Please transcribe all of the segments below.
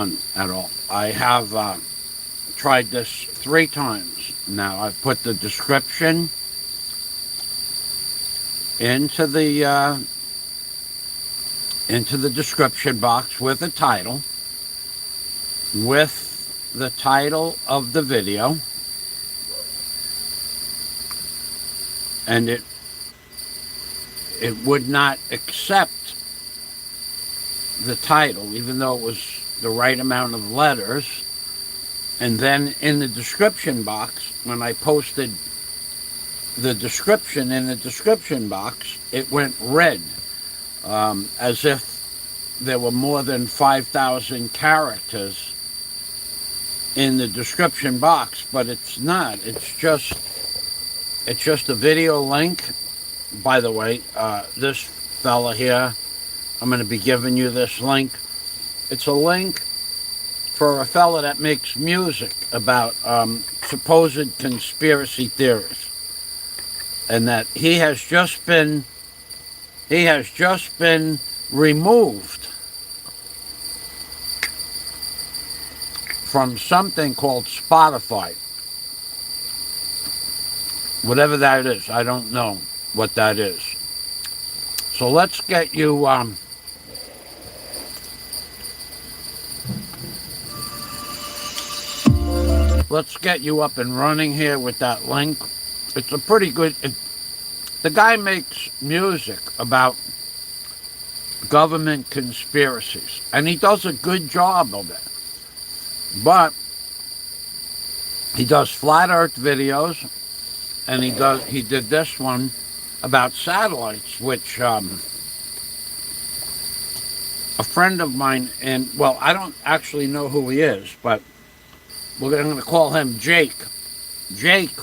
at all. I have tried this 3 times now. I've put the description into the description box with the title, of the video, and it would not accept the title, even though it was the right amount of letters. And then in the description box, when I posted the description in the description box, it went red, as if there were more than 5,000 characters in the description box, but it's not. It's just a video link. By the way, this fella here, I'm going to be giving you this link. It's a link for a fella that makes music about supposed conspiracy theories, and that he has just been removed from something called Spotify. Whatever that is, I don't know what that is. So let's get you up and running here with that link. It's a pretty good. The guy makes music about government conspiracies, and he does a good job of it. But he does flat Earth videos, and he did this one about satellites, which a friend of mine, and well, I don't actually know who he is, but we're going to call him Jake. Jake.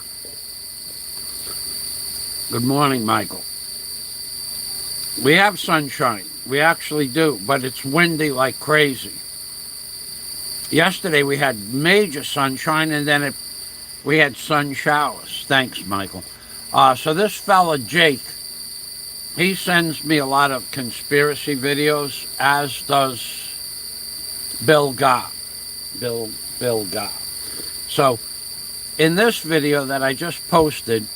Good morning, Michael. We have sunshine. We actually do, but it's windy like crazy. Yesterday we had major sunshine, and then we had sun showers. Thanks, Michael. So this fella, Jake, he sends me a lot of conspiracy videos, as does Bill Gah. Bill Gah. So in this video that I just posted,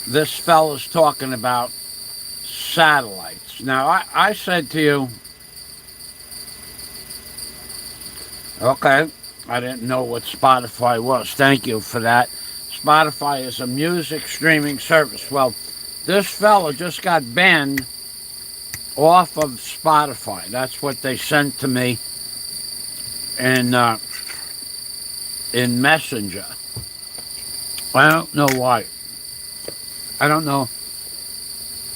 this fella's talking about satellites. Now, I said to you, okay, I didn't know what Spotify was. Thank you for that. Spotify is a music streaming service. Well, this fella just got banned off of Spotify. That's what they sent to me in Messenger. I don't know why. I don't know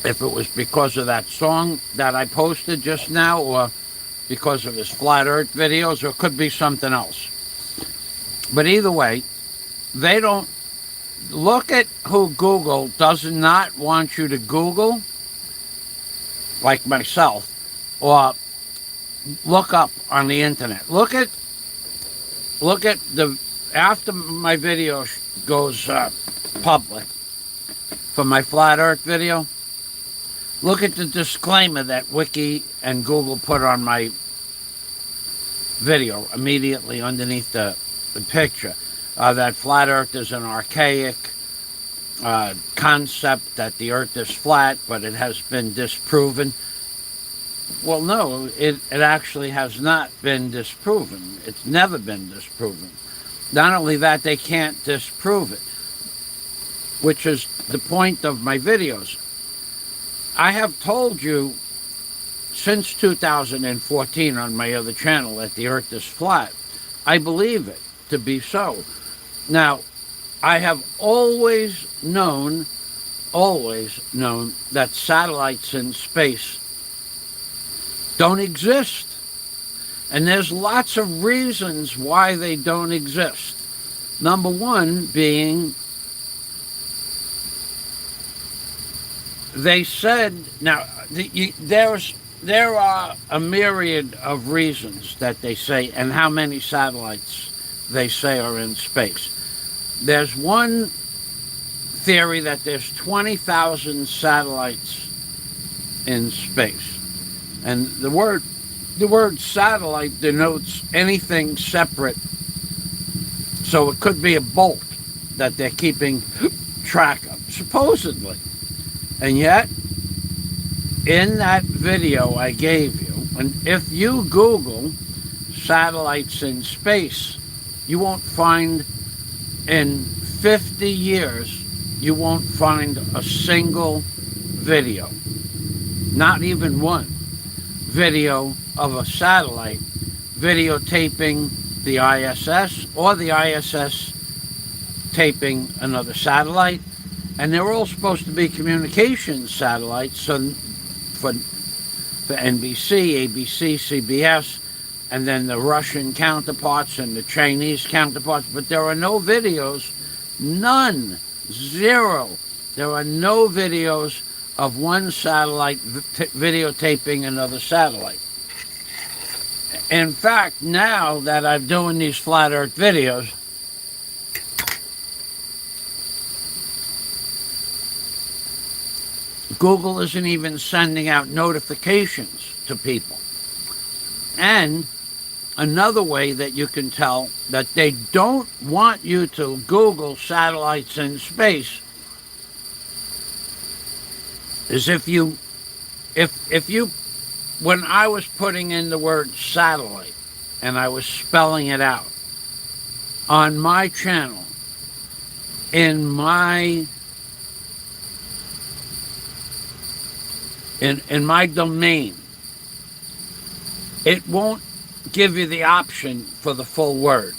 if it was because of that song that I posted just now, or because of his flat Earth videos, or it could be something else. But either way, they don't look at who Google does not want you to Google, like myself, or look up on the internet. Look at the, after my video goes public for my flat Earth video, look at the disclaimer that Wiki and Google put on my video immediately underneath the picture. That flat Earth is an archaic concept, that the Earth is flat, but it has been disproven. Well, no, it actually has not been disproven. It's never been disproven. Not only that, they can't disprove it, which is the point of my videos. I have told you since 2014 on my other channel that the Earth is flat. I believe it to be so. Now, I have always known that satellites in space don't exist. And there's lots of reasons why they don't exist. Number one being, they said, now, there are a myriad of reasons that they say, and how many satellites they say are in space. There's one theory that there's 20,000 satellites in space. And the word satellite denotes anything separate. So it could be a bolt that they're keeping track of, supposedly. And yet, in that video I gave you, and if you Google satellites in space, you won't find, in 50 years, you won't find a single video, not even one video of a satellite videotaping the ISS or the ISS taping another satellite. And they're all supposed to be communications satellites, so for NBC, ABC, CBS, and then the Russian counterparts and the Chinese counterparts. But there are no videos, none, zero. There are no videos of one satellite videotaping another satellite. In fact, now that I'm doing these flat Earth videos, Google isn't even sending out notifications to people. And another way that you can tell that they don't want you to Google satellites in space is if you, when I was putting in the word satellite and I was spelling it out on my channel, in my domain, it won't give you the option for the full word.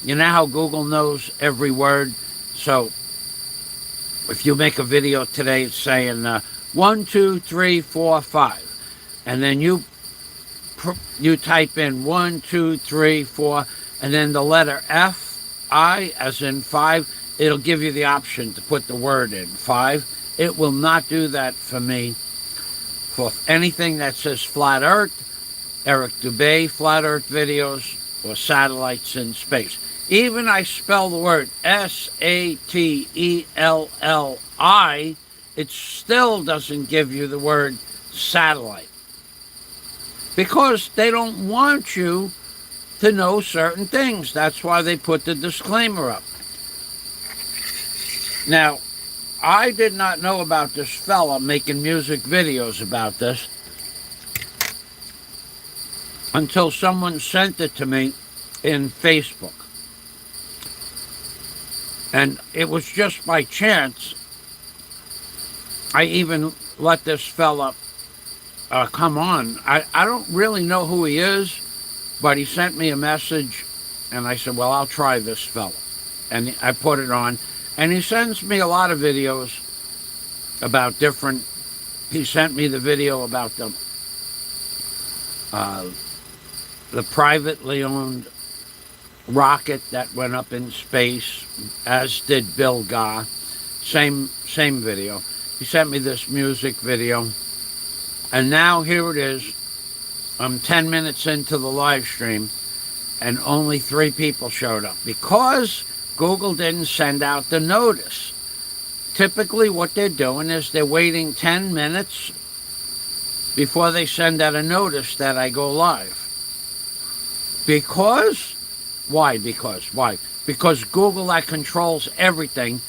You know how Google knows every word? So if you make a video today saying 1, 2, 3, 4, 5, and then you type in 1, 2, 3, 4, and then the letter F, I, as in 5, it'll give you the option to put the word in 5. It will not do that for me. For anything that says flat Earth, Eric Dubay flat Earth videos, or satellites in space. Even I spell the word Satellli, it still doesn't give you the word satellite. Because they don't want you to know certain things. That's why they put the disclaimer up. Now, I did not know about this fella making music videos about this until someone sent it to me in Facebook. And it was just by chance I even let this fella come on. I don't really know who he is, but he sent me a message, and I said, well, I'll try this fella. And I put it on. And he sends me a lot of videos about different. He sent me the video about the privately owned rocket that went up in space, as did Bill Gahr. Same video. He sent me this music video. And now here it is. I'm 10 minutes into the live stream, and only 3 people showed up because Google didn't send out the notice. Typically what they're doing is they're waiting 10 minutes before they send out a notice that I go live. Because? Why? Why? Because Google, that controls everything,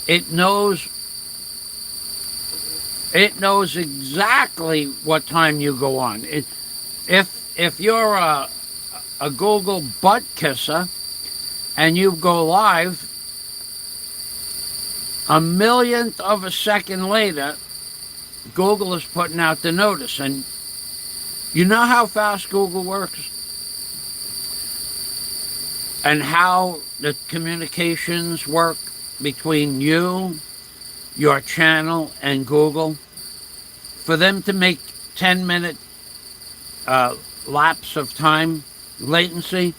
it knows exactly what time you go on. If you're a Google butt kisser and you go live, a millionth of a second later, Google is putting out the notice. And you know how fast Google works? And how the communications work between you, your channel, and Google? For them to make 10-minute lapse of time, latency,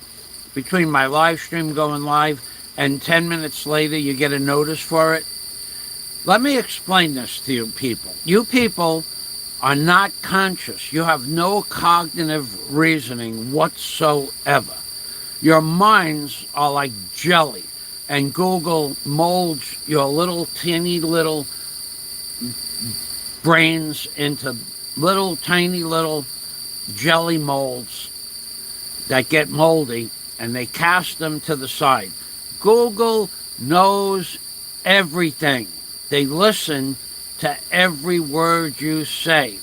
between my live stream going live and 10 minutes later you get a notice for it. Let me explain this to you people. You people are not conscious. You have no cognitive reasoning whatsoever. Your minds are like jelly, and Google molds your little teeny little brains into little, tiny little jelly molds that get moldy, and they cast them to the side. Google knows everything. They listen to every word you say.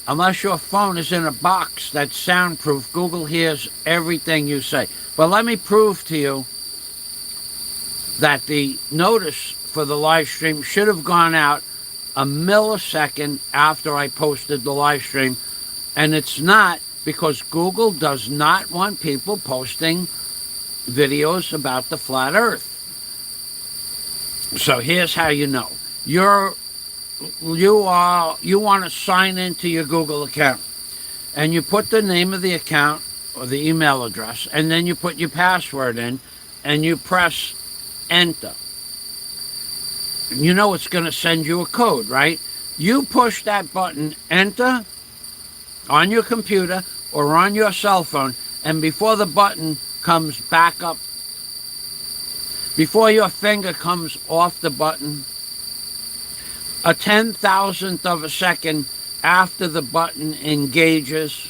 Unless your phone is in a box that's soundproof, Google hears everything you say. But let me prove to you that the notice for the live stream should have gone out a millisecond after I posted the live stream, and it's not, because Google does not want people posting videos about the flat earth. So here's how you know. You want to sign into your Google account, and you put the name of the account or the email address, and then you put your password in, and you press enter. You know it's going to send you a code, right? You push that button, enter, on your computer or on your cell phone, and before the button comes back up, before your finger comes off the button, a 10,000th of a second after the button engages,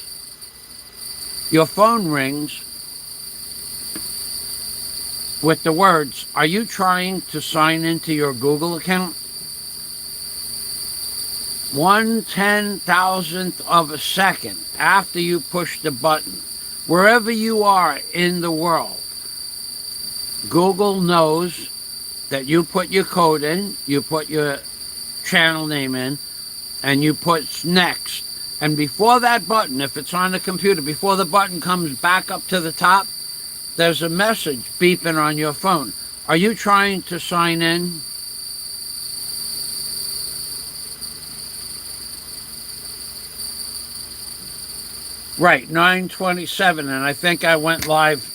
your phone rings with the words, "Are you trying to sign into your Google account?" 1/10,000th of a second after you push the button, wherever you are in the world, Google knows that you put your code in, you put your channel name in, and you put next. And before that button, if it's on the computer, before the button comes back up to the top, there's a message beeping on your phone. Are you trying to sign in? Right, 9:27, and I think I went live,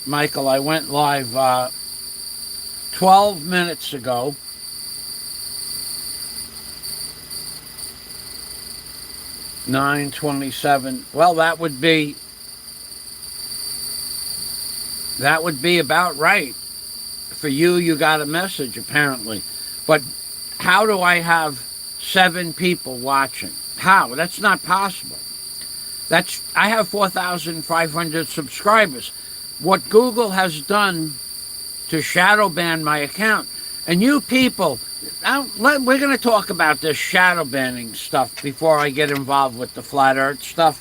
Michael, I went live 12 minutes ago. $9.27. Well, that would be about right. For you, you got a message, apparently. But how do I have 7 people watching? How? That's not possible. I have 4,500 subscribers. What Google has done to shadow ban my account, and you people, we're going to talk about this shadow banning stuff before I get involved with the flat earth stuff.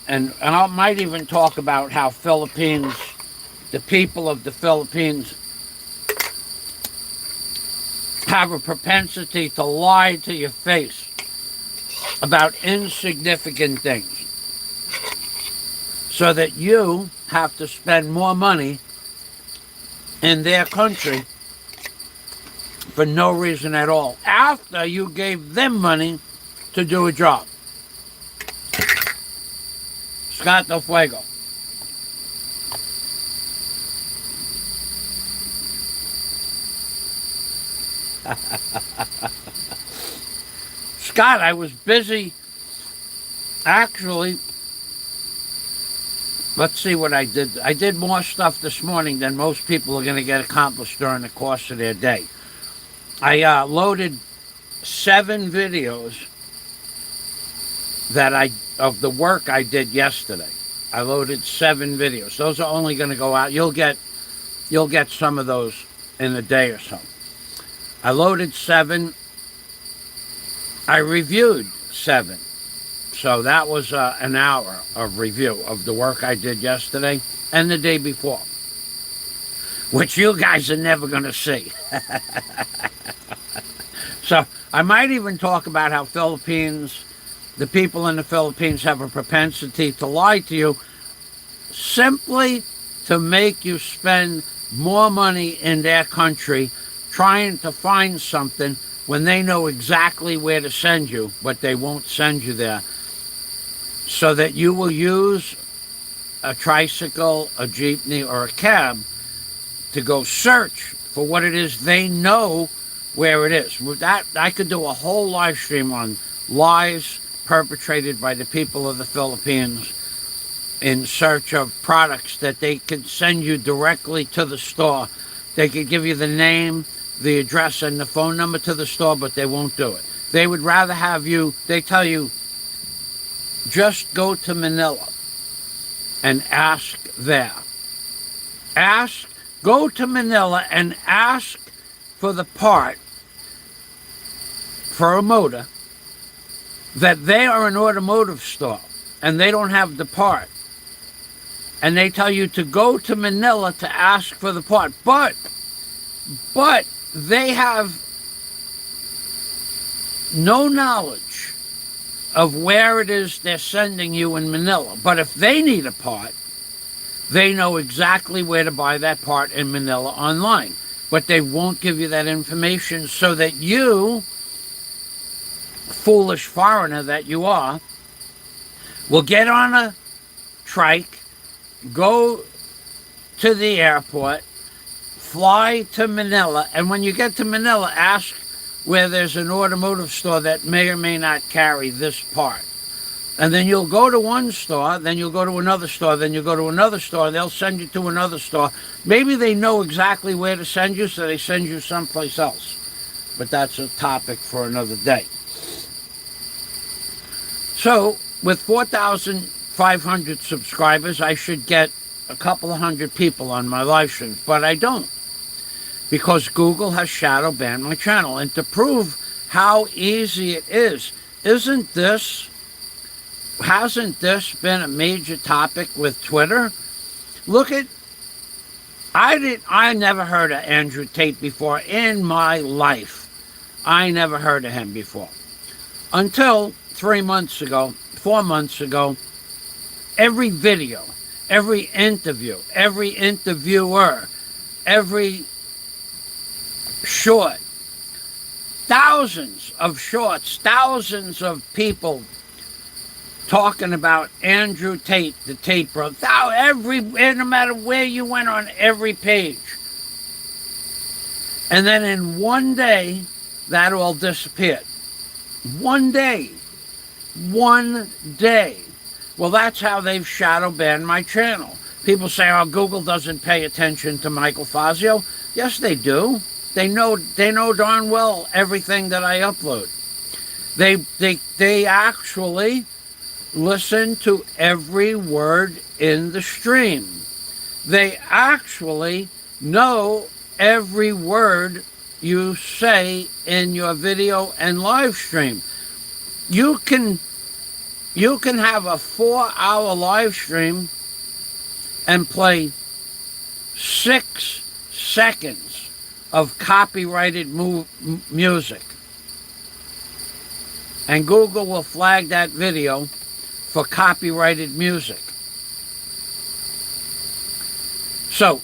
And I might even talk about how the people of the Philippines have a propensity to lie to your face about insignificant things, so that you have to spend more money in their country for no reason at all, after you gave them money to do a job. Scott Del Fuego. Scott, I was busy. Actually, let's see what I did. I did more stuff this morning than most people are going to get accomplished during the course of their day. I loaded 7 videos of the work I did yesterday. I loaded 7 videos. Those are only going to go out. You'll get some of those in a day or so. I loaded 7. I reviewed 7. So that was an hour of review of the work I did yesterday and the day before, which you guys are never going to see. So I might even talk about how the people in the Philippines have a propensity to lie to you, simply to make you spend more money in their country trying to find something when they know exactly where to send you, but they won't send you there, so that you will use a tricycle, a jeepney, or a cab to go search for what it is they know where it is. With that, I could do a whole live stream on lies perpetrated by the people of the Philippines in search of products that they could send you directly to the store. They could give you the name, the address, and the phone number to the store, but they won't do it. They would rather have you, they tell you, just go to Manila and ask there. Ask, go to Manila and ask for the part for a motor that they are an automotive store and they don't have the part. And they tell you to go to Manila to ask for the part. But they have no knowledge of where it is they're sending you in Manila. But if they need a part, they know exactly where to buy that part in Manila online. But they won't give you that information so that you, foolish foreigner that you are, will get on a trike, go to the airport, fly to Manila, and when you get to Manila, ask where there's an automotive store that may or may not carry this part. And then you'll go to one store, then you'll go to another store, then you'll go to another store, they'll send you to another store. Maybe they know exactly where to send you, so they send you someplace else. But that's a topic for another day. So, with 4,500 subscribers, I should get a couple of hundred people on my live streams, but I don't. Because Google has shadow banned my channel. And to prove how easy it is, hasn't this been a major topic with Twitter? Look at, I never heard of Andrew Tate before in my life. I never heard of him before. Until 4 months ago, every video, every interview, every interviewer, every short, thousands of shorts, thousands of people talking about Andrew Tate, the Tate brother. No matter where you went on every page. And then in one day, that all disappeared. One day. Well, that's how they've shadow banned my channel. People say, oh, Google doesn't pay attention to Michael Fazio. Yes, they do. They know darn well everything that I upload. They actually listen to every word in the stream. They actually know every word you say in your video and live stream. You can have a 4-hour live stream and play 6 seconds of copyrighted music. And Google will flag that video for copyrighted music. So,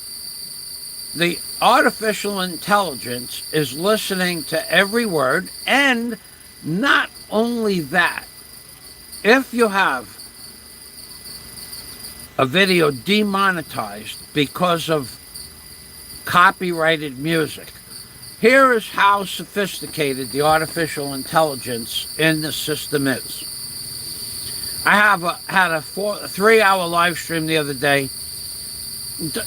the artificial intelligence is listening to every word, and not only that, if you have a video demonetized because of copyrighted music, here is how sophisticated the artificial intelligence in the system is. I had a 3-hour live stream the other day.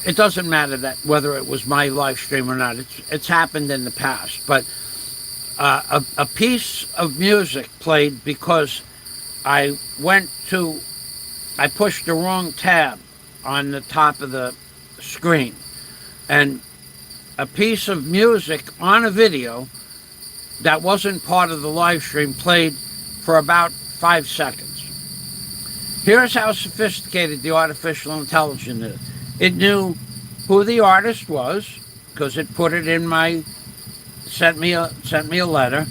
It doesn't matter that whether it was my live stream or not. It's happened in the past. But a piece of music played because I pushed the wrong tab on the top of the screen. And a piece of music on a video that wasn't part of the live stream played for about 5 seconds. Here's how sophisticated the artificial intelligence is. It knew who the artist was, because it put it in sent me a letter.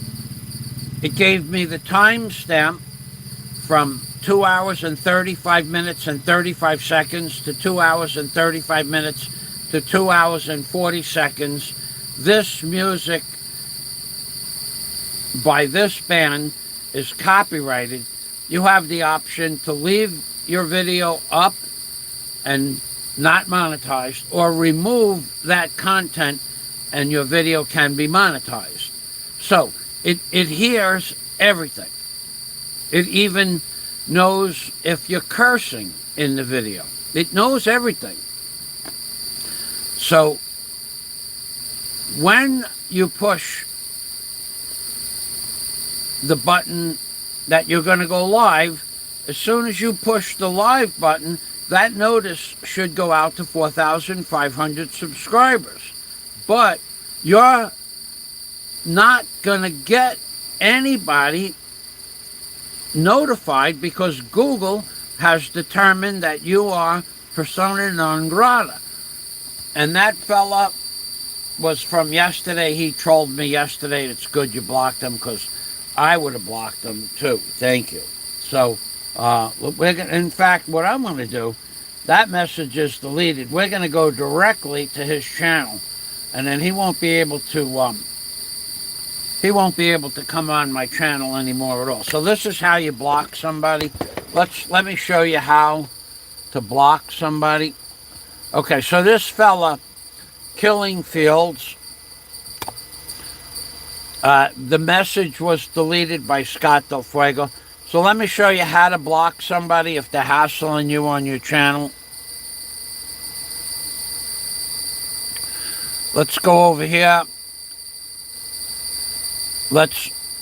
It gave me the timestamp from 2 hours and 35 minutes and 35 seconds to 2 hours and 35 minutes to 2 hours and 40 seconds. This music by this band is copyrighted. You have the option to leave your video up and not monetized, or remove that content and your video can be monetized. So it hears everything. It even knows if you're cursing in the video. It knows everything. So when you push the button that you're going to go live. As soon as you push the live button, that notice should go out to 4,500 subscribers. But you're not going to get anybody notified because Google has determined that you are persona non grata. And that fella was from yesterday. He trolled me yesterday. It's good you blocked him because I would have blocked him too. Thank you. So, in fact, what I'm going to do, that message is deleted. We're going to go directly to his channel, and then he won't be able to come on my channel anymore at all. So this is how you block somebody. Let me show you how to block somebody. Okay, so this fella, Killing Fields, the message was deleted by Scott Del Fuego. So let me show you how to block somebody if they're hassling you on your channel. Let's go over here.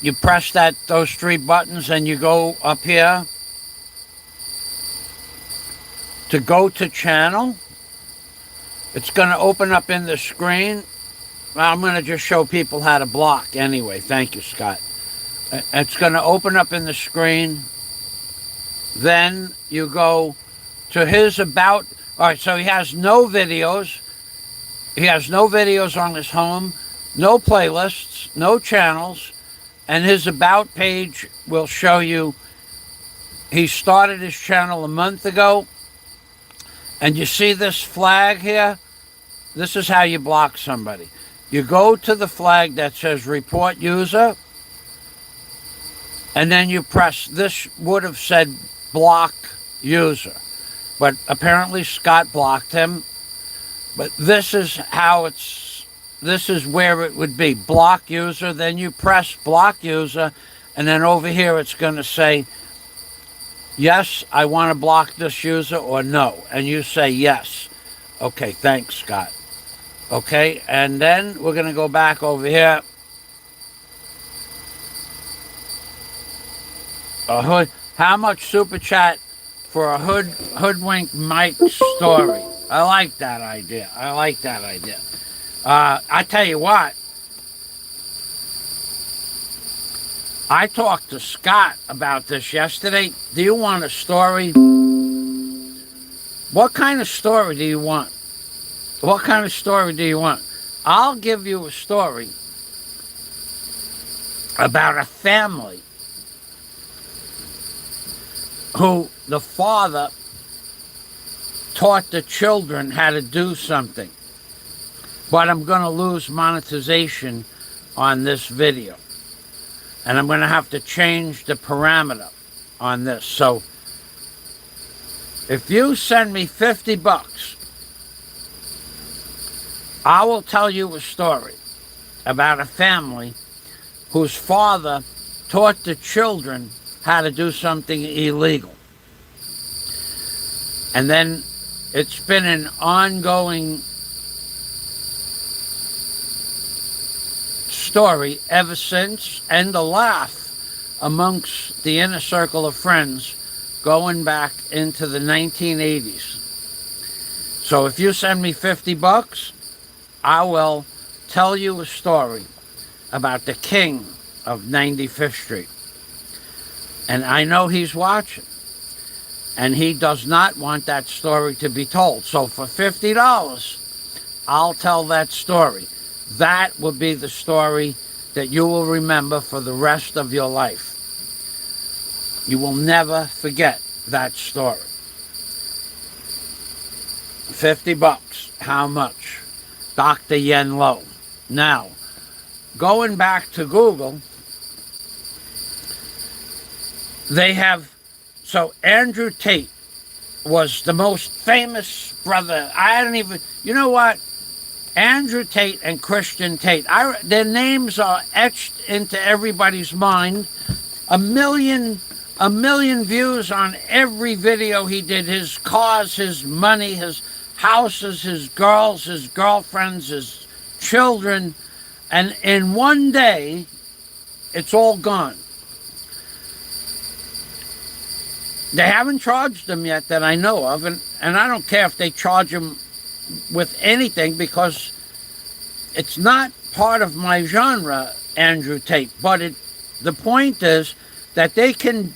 You press those three buttons and you go up here to go to channel. It's going to open up in the screen. Well, I'm going to just show people how to block anyway. Thank you, Scott. It's going to open up in the screen. Then you go to his about. All right, so he has no videos. He has no videos on his home, no playlists, no channels, and his about page will show you he started his channel a month ago. And you see this flag here? This is how you block somebody. You go to the flag that says report user, and then you press, this would have said block user. But apparently Scott blocked him. But this is where it would be. Block user, then you press block user, and then over here it's going to say, yes, I want to block this user, or no. And you say yes. Okay, thanks, Scott. Okay, and then we're going to go back over here. How much super chat for a hoodwink Mike story? I like that idea. I tell you what. I talked to Scott about this yesterday. Do you want a story? What kind of story do you want? I'll give you a story about a family who the father taught the children how to do something. But I'm going to lose monetization on this video. And I'm going to have to change the parameter on this. So if you send me $50, I will tell you a story about a family whose father taught the children how to do something illegal. And then it's been an ongoing story ever since, and a laugh amongst the inner circle of friends going back into the 1980s. So if you send me $50, I will tell you a story about the king of 95th Street. And I know he's watching. And he does not want that story to be told. So for $50, I'll tell that story. That will be the story that you will remember for the rest of your life. You will never forget that story. $50. How much? Dr. Yen Lo. Now, going back to Google, they have, so Andrew Tate was the most famous brother. You know what? Andrew Tate and Christian Tate, their names are etched into everybody's mind. A million views on every video he did. His cars, his money, his houses, his girls, his girlfriends, his children. And in one day, it's all gone. They haven't charged him yet that I know of, and I don't care if they charge him with anything because it's not part of my genre, Andrew Tate. But the point is that they can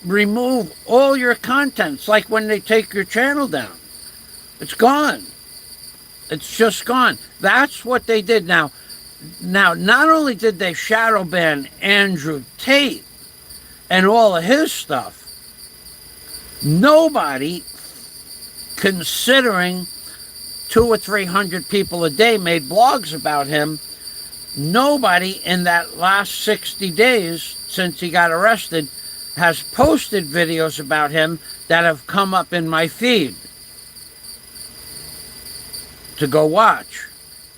remove all your contents, like when they take your channel down. It's gone. It's just gone. That's what they did. Now, not only did they shadow ban Andrew Tate and all of his stuff, nobody, considering 200 or 300 people a day made blogs about him, nobody in that last 60 days since he got arrested has posted videos about him that have come up in my feed to go watch.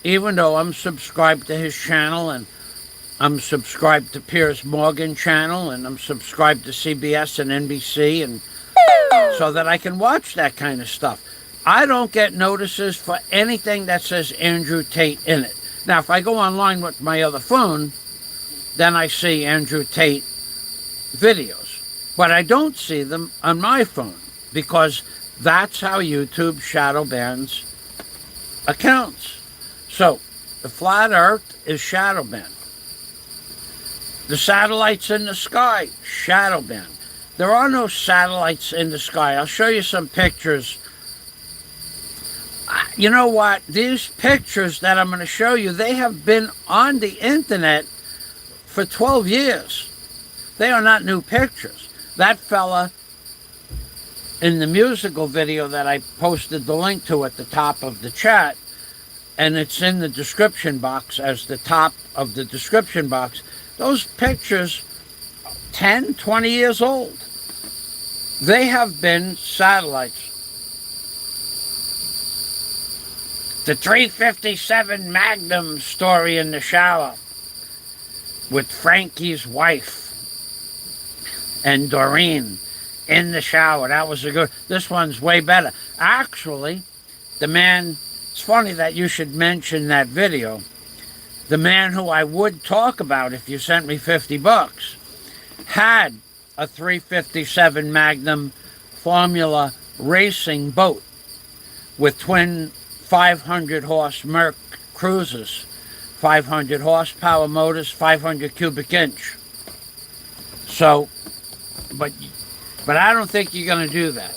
Even though I'm subscribed to his channel, and I'm subscribed to Piers Morgan channel, and I'm subscribed to CBS and NBC, and so that I can watch that kind of stuff. I don't get notices for anything that says Andrew Tate in it. Now, if I go online with my other phone, then I see Andrew Tate videos. But I don't see them on my phone because that's how YouTube shadow bans accounts. So, the flat earth is shadow banned. The satellites in the sky, shadow banned. There are no satellites in the sky. I'll show you some pictures. You know what? These pictures that I'm going to show you, they have been on the internet for 12 years. They are not new pictures. That fella in the musical video that I posted the link to at the top of the chat, and it's in the description box as the top of the description box, those pictures 10, 20 years old. They have been satellites. The 357 Magnum story in the shower with Frankie's wife and Doreen in the shower. That was a good... This one's way better. Actually, the man... It's funny that you should mention that video. The man who I would talk about if you sent me $50 had a 357 Magnum Formula racing boat with twin 500 horse Merc cruisers, 500 horsepower motors, 500 cubic inch. So, but I don't think you're going to do that.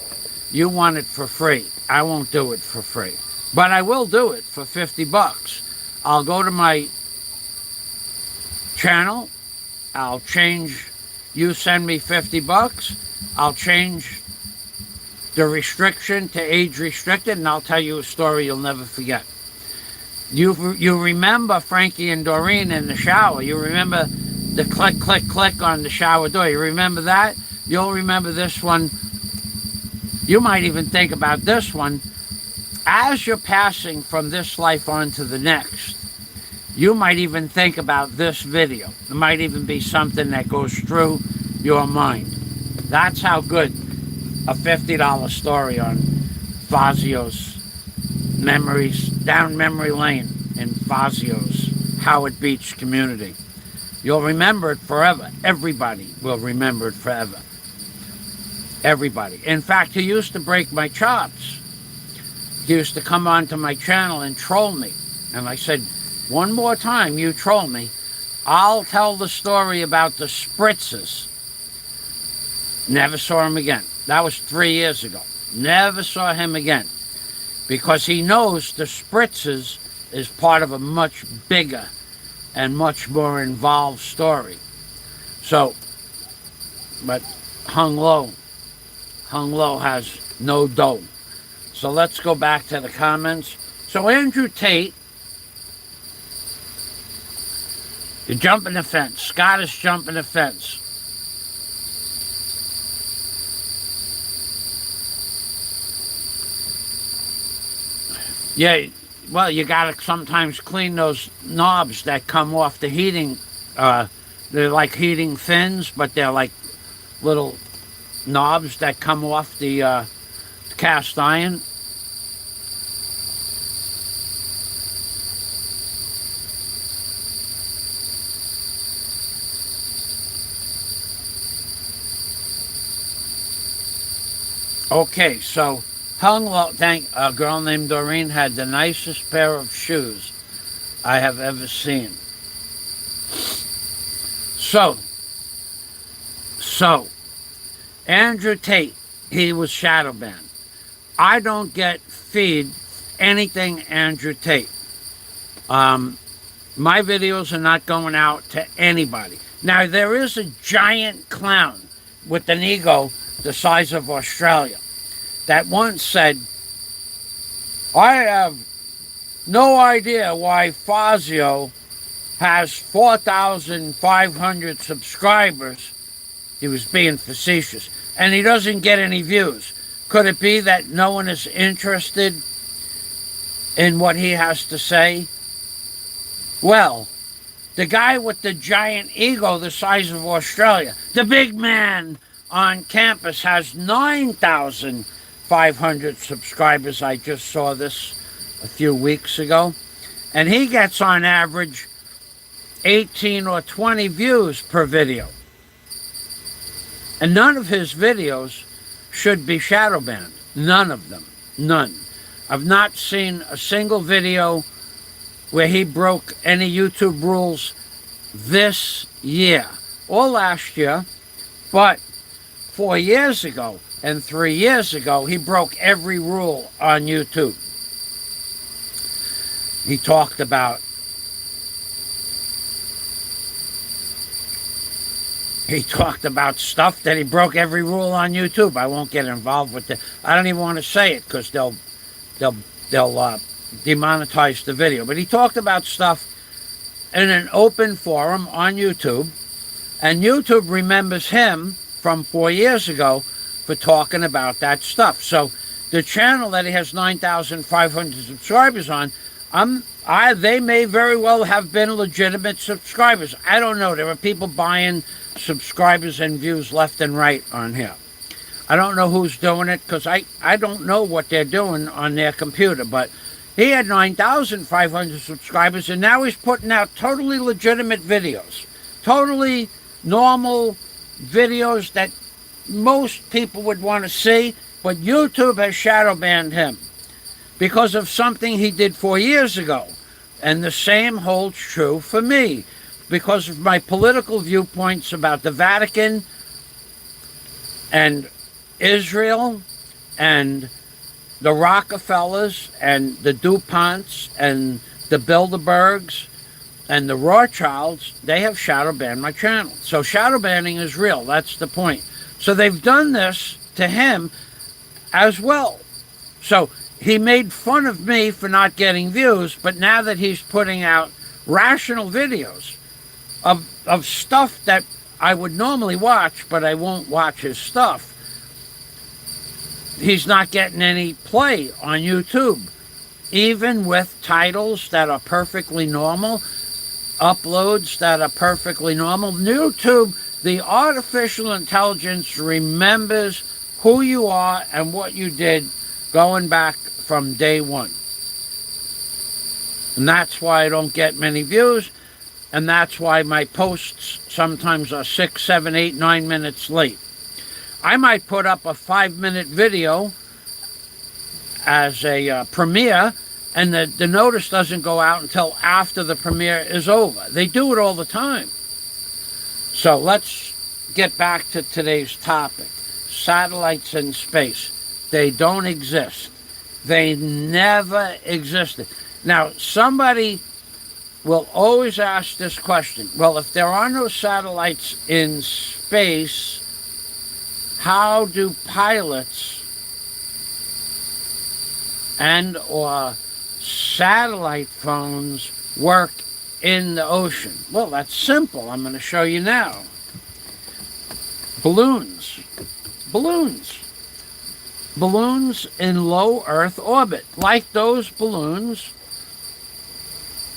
You want it for free. I won't do it for free. But I will do it for $50. I'll go to my channel. I'll change... You send me $50, I'll change the restriction to age restricted, and I'll tell you a story you'll never forget. You remember Frankie and Doreen in the shower. You remember the click, click, click on the shower door. You remember that? You'll remember this one. You might even think about this one. As you're passing from this life on to the next, you might even think about this video. It might even be something that goes through your mind. That's how good a $50 story on Fazio's memories, down memory lane in Fazio's Howard Beach community. You'll remember it forever. Everybody will remember it forever. Everybody. In fact, he used to break my chops. He used to come onto my channel and troll me. And I said, one more time you troll me, I'll tell the story about the spritzes. Never saw him again. That was 3 years ago. Never saw him again. Because he knows the spritzes is part of a much bigger and much more involved story. So, but hung low. Hung low has no dough. So let's go back to the comments. So Andrew Tate, you're jumping the fence. Scott is jumping the fence. Yeah, well, you gotta sometimes clean those knobs that come off the heating. They're like heating fins, but they're like little knobs that come off the cast iron. Okay, so hung low. Thank a girl named Doreen had the nicest pair of shoes I have ever seen. So, so Andrew Tate, he was shadow banned. I don't get feed anything Andrew Tate. My videos are not going out to anybody. Now, there is a giant clown with an ego the size of Australia that once said, I have no idea why Fazio has 4,500 subscribers. He was being facetious. And he doesn't get any views. Could it be that no one is interested in what he has to say? Well, the guy with the giant ego the size of Australia, the big man on campus, has 9,500 subscribers. I just saw this a few weeks ago. And he gets on average 18 or 20 views per video. And none of his videos should be shadow banned. None of them. None. I've not seen a single video where he broke any YouTube rules this year or last year, but 4 years ago and 3 years ago, he broke every rule on YouTube. He talked about stuff that he broke every rule on YouTube. I won't get involved with it. I don't even want to say it because they'll demonetize the video. But he talked about stuff in an open forum on YouTube, and YouTube remembers him from 4 years ago for talking about that stuff. So the channel that he has 9,500 subscribers on, they may very well have been legitimate subscribers. I don't know. There are people buying subscribers and views left and right on here. I don't know who's doing it because I don't know what they're doing on their computer, but he had 9,500 subscribers, and now he's putting out totally legitimate videos, totally normal videos that most people would want to see, but YouTube has shadow banned him because of something he did 4 years ago. And the same holds true for me because of my political viewpoints about the Vatican and Israel and the Rockefellers and the DuPonts and the Bilderbergs and the Rothschilds. They have shadow banned my channel. So shadow banning is real. That's the point. So they've done this to him as well. So he made fun of me for not getting views, but now that he's putting out rational videos of stuff that I would normally watch, but I won't watch his stuff, he's not getting any play on YouTube. Even with titles that are perfectly normal, uploads that are perfectly normal, YouTube, the artificial intelligence remembers who you are and what you did going back from day one. And that's why I don't get many views, and that's why my posts sometimes are 6, 7, 8, 9 minutes late. I might put up a 5-minute video as a premiere, and the notice doesn't go out until after the premiere is over. They do it all the time. So let's get back to today's topic. Satellites in space. They don't exist. They never existed. Now, somebody will always ask this question. Well, if there are no satellites in space, how do pilots and or satellite phones work in the ocean? Well, that's simple. I'm going to show you now. Balloons. Balloons. Balloons in low Earth orbit, like those balloons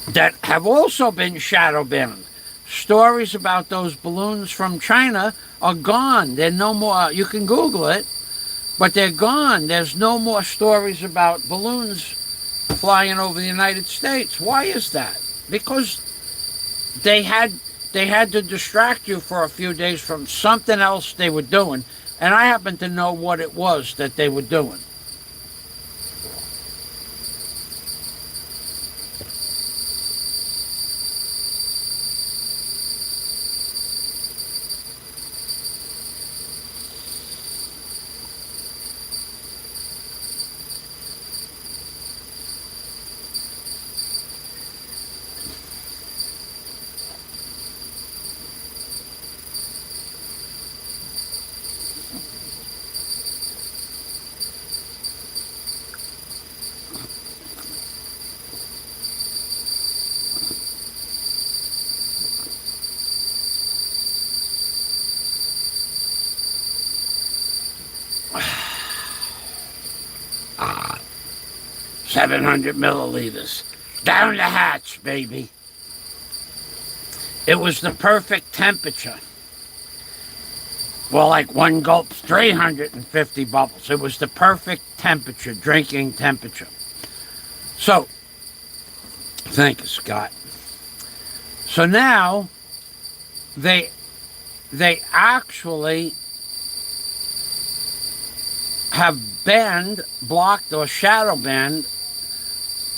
that have also been shadow banned. Stories about those balloons from China are gone. They're no more. You can Google it, but they're gone. There's no more stories about balloons flying over the United States. Why is that? Because they had to distract you for a few days from something else they were doing, And I happen to know what it was that they were doing. Ah, 700 milliliters. Down the hatch, baby. It was the perfect temperature. Well, like one gulp's 350 bubbles. It was the perfect temperature, drinking temperature. So, thank you, Scott. So now, they actually have banned, blocked, or shadow banned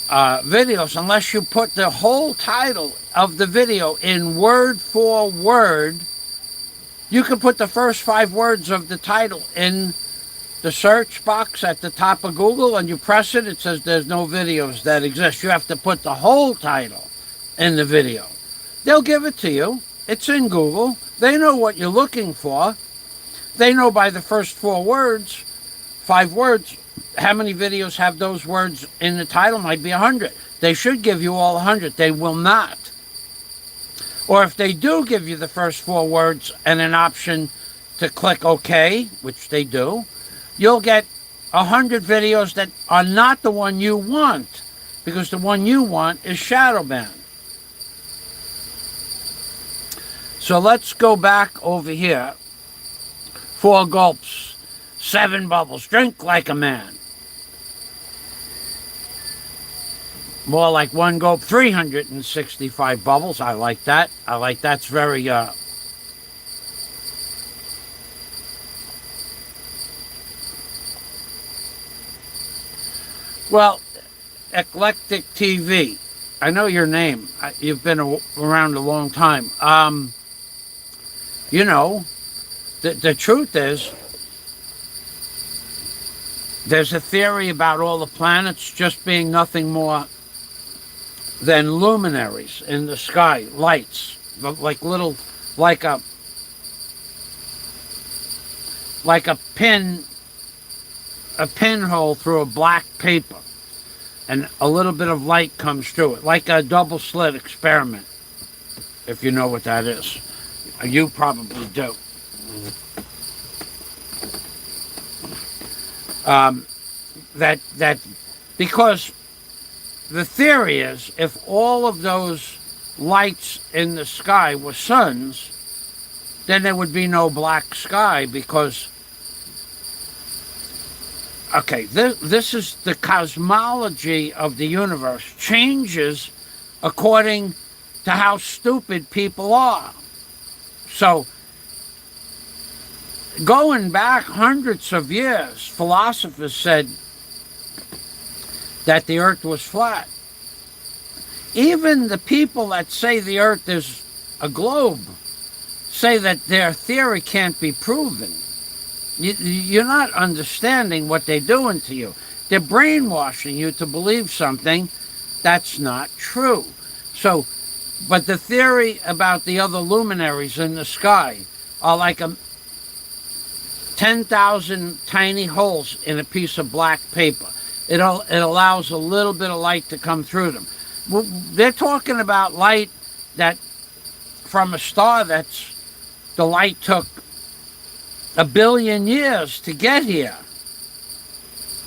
videos unless you put the whole title of the video in word for word. You can put the first 5 words of the title in the search box at the top of Google, and you press it, it says there's no videos that exist. You have to put the whole title in the video. They'll give it to you. It's in Google. They know what you're looking for. They know by the first 4 words, 5 words, how many videos have those words in the title. Might be 100. They should give you all 100. They will not. Or if they do give you the first 4 words and an option to click OK, which they do, you'll get 100 videos that are not the one you want, because the one you want is shadow banned. So let's go back over here. 4 gulps, 7 bubbles. Drink like a man. More like 1 gulp, 365 bubbles. I like that. I like that's very well, Eclectic TV. I know your name. You've been around a long time. You know, the truth is, there's a theory about all the planets just being nothing more than luminaries in the sky, lights, like little, like a pinhole through a black paper, and a little bit of light comes through it, like a double slit experiment, if you know what that is. You probably do. That because the theory is, if all of those lights in the sky were suns, then there would be no black sky, because, okay, this is the cosmology of the universe changes according to how stupid people are. So, going back hundreds of years, philosophers said that the earth was flat. Even the people that say the earth is a globe say that their theory can't be proven. You're not understanding what they're doing to you. They're brainwashing you to believe something that's not true. So, but the theory about the other luminaries in the sky are like 10,000 tiny holes in a piece of black paper. It allows a little bit of light to come through them. They're talking about light that from a star that's, the light took 1 billion years to get here.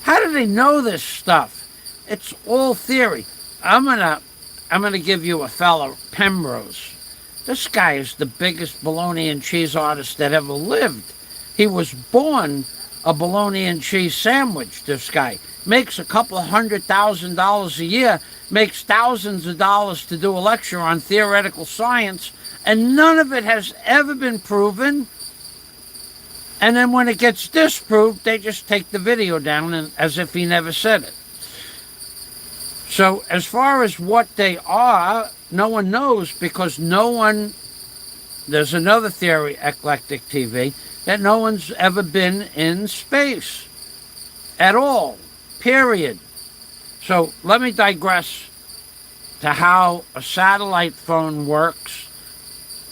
How do they know this stuff? It's all theory. I'm gonna give you a fella, Penrose. This guy is the biggest bologna and cheese artist that ever lived. He was born a bologna and cheese sandwich, this guy. Makes a couple of $100,000 a year, makes thousands of dollars to do a lecture on theoretical science, and none of it has ever been proven. And then when it gets disproved, they just take the video down and, as if he never said it. So as far as what they are, no one knows, because no one, there's another theory, Eclectic TV, that no one's ever been in space at all, period. So let me digress to how a satellite phone works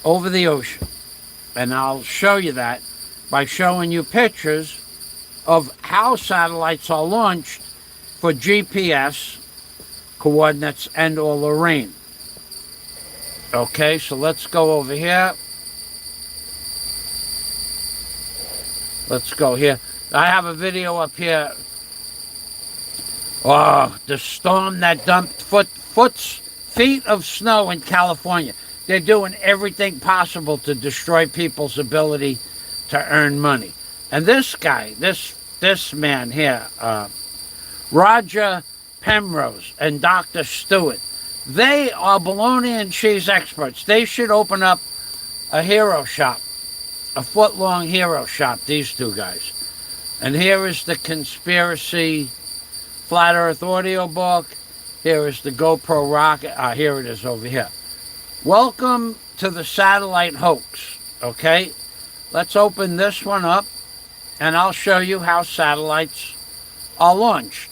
over the ocean. And I'll show you that by showing you pictures of how satellites are launched for GPS coordinates and or Lorraine. Okay, so let's go over here. Let's go here. I have a video up here. Oh, the storm that dumped feet of snow in California. They're doing everything possible to destroy people's ability to earn money. And this guy, this man here, Roger Penrose and Dr. Stewart, they are bologna and cheese experts. They should open up a hero shop, a foot-long hero shop, these two guys. And here is the conspiracy Flat Earth audio book. Here is the GoPro rocket. Here it is over here. Welcome to the satellite hoax. Okay, let's open this one up, and I'll show you how satellites are launched.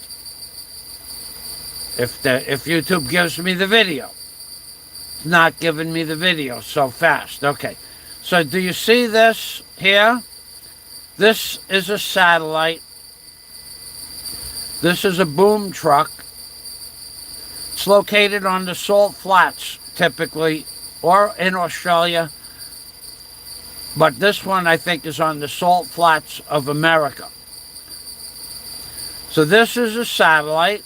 If YouTube gives me the video. It's not giving me the video so fast. Okay, so do you see this here? This is a satellite. This is a boom truck. It's located on the salt flats, typically, or in Australia. But this one, I think, is on the salt flats of America. So this is a satellite.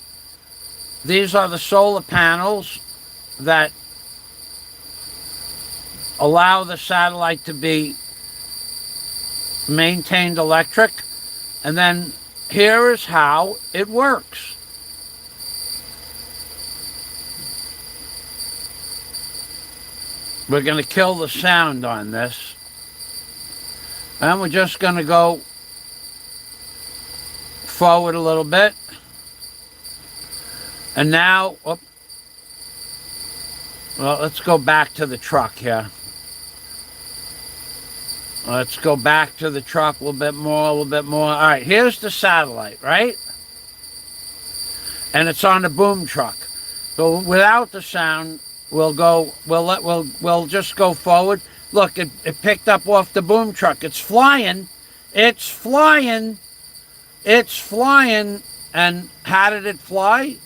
These are the solar panels that allow the satellite to be maintained electric. And then here is how it works. We're going to kill the sound on this. And we're just going to go forward a little bit. And now, well, let's go back to the truck here. Let's go back to the truck a little bit more, a little bit more. All right, here's the satellite, right? And it's on the boom truck. So without the sound, we'll just go forward. Look, it picked up off the boom truck. It's flying. It's flying. It's flying. And how did it fly?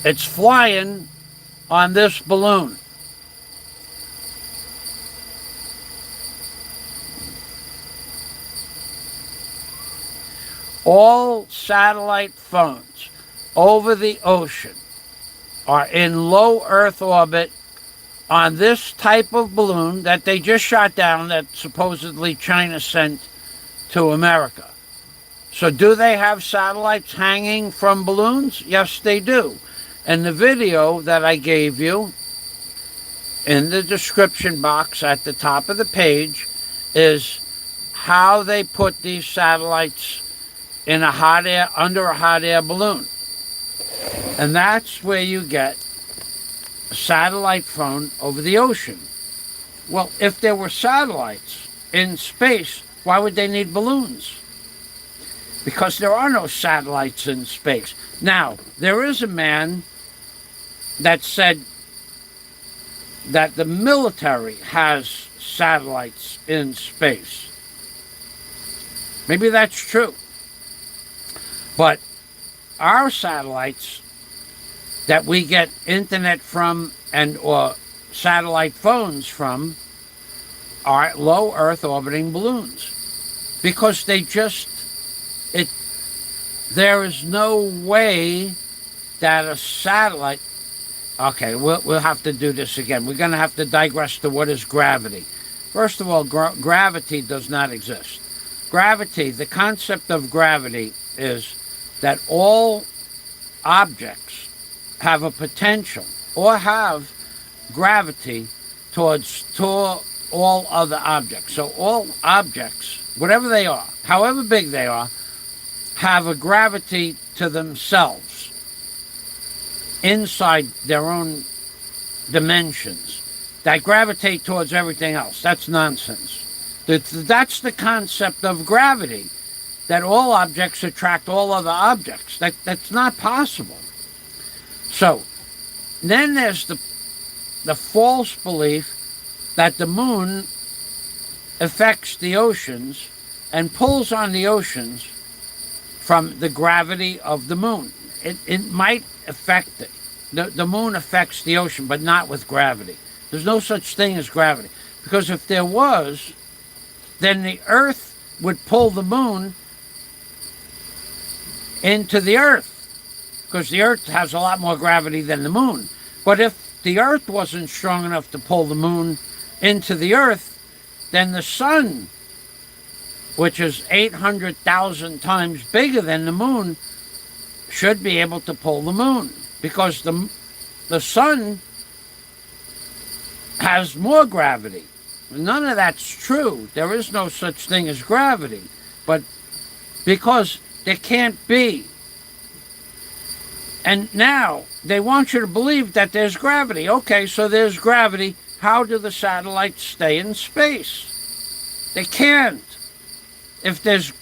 It's flying on this balloon. All satellite phones over the ocean are in low Earth orbit on this type of balloon that they just shot down, that supposedly China sent to America. So do they have satellites hanging from balloons? Yes, they do. And the video that I gave you in the description box at the top of the page is how they put these satellites in a hot air, under a hot air balloon. And that's where you get a satellite phone over the ocean. Well, if there were satellites in space, why would they need balloons? Because there are no satellites in space. Now, there is a man that said that the military has satellites in space. Maybe that's true. But our satellites that we get internet from and or satellite phones from are low Earth orbiting balloons. Because they just, there is no way that a satellite, okay, we'll have to do this again. We're going to have to digress to what is gravity. First of all, gravity does not exist. Gravity, the concept of gravity is that all objects have a potential or have gravity to all other objects. So all objects, whatever they are, however big they are, have a gravity to themselves inside their own dimensions that gravitate towards everything else. That's nonsense. That's the concept of gravity, that all objects attract all other objects. That's not possible. So then there's the false belief that the moon affects the oceans and pulls on the oceans from the gravity of the moon. It might affect it. The moon affects the ocean, but not with gravity. There's no such thing as gravity. Because if there was, then the Earth would pull the moon into the Earth. Because the Earth has a lot more gravity than the moon. But if the Earth wasn't strong enough to pull the moon into the Earth, then the sun, which is 800,000 times bigger than the moon, should be able to pull the moon. Because the sun has more gravity. None of that's true. There is no such thing as gravity. But because there can't be. And now they want you to believe that there's gravity. Okay, so there's gravity. How do the satellites stay in space? They can't. If there's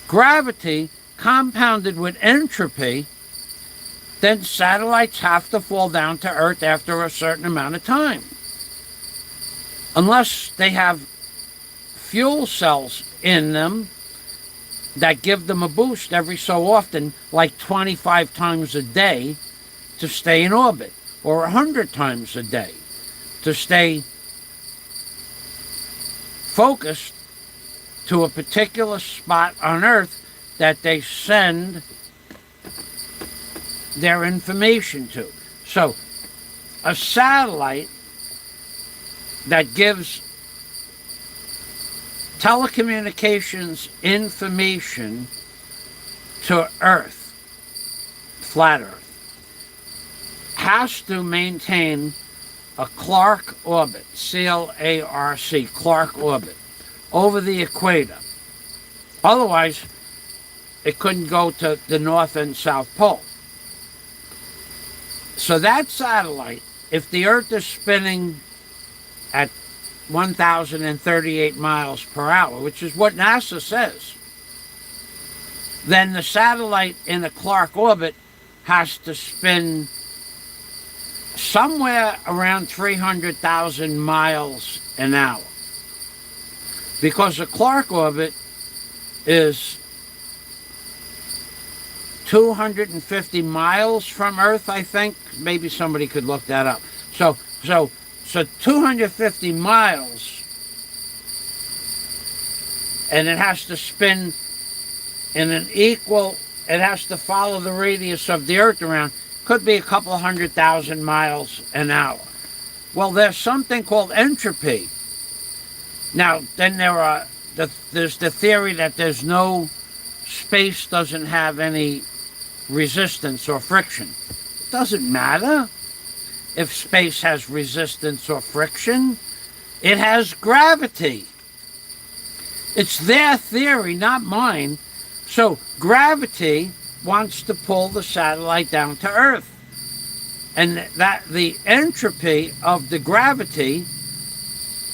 gravity compounded with entropy, then satellites have to fall down to Earth after a certain amount of time. Unless they have fuel cells in them that give them a boost every so often, like 25 times a day to stay in orbit, or 100 times a day to stay focused to a particular spot on Earth that they send their information to. So a satellite that gives telecommunications information to Earth, flat Earth, has to maintain a Clark orbit, C-L-A-R-C, Clark orbit, over the equator. Otherwise, it couldn't go to the North and South Pole. So that satellite, if the Earth is spinning at 1,038 miles per hour, which is what NASA says, then the satellite in a Clark orbit has to spin somewhere around 300,000 miles an hour. Because a Clark orbit is 250 miles from Earth, I think. Maybe somebody could look that up. So 250 miles, and it has to spin in an equal, it has to follow the radius of the Earth around, could be a couple 100,000 miles an hour. Well, there's something called entropy. Now, then there's the theory that there's no, space doesn't have any resistance or friction. It doesn't matter if space has resistance or friction. It has gravity. It's their theory, not mine. So gravity wants to pull the satellite down to Earth. And that the entropy of the gravity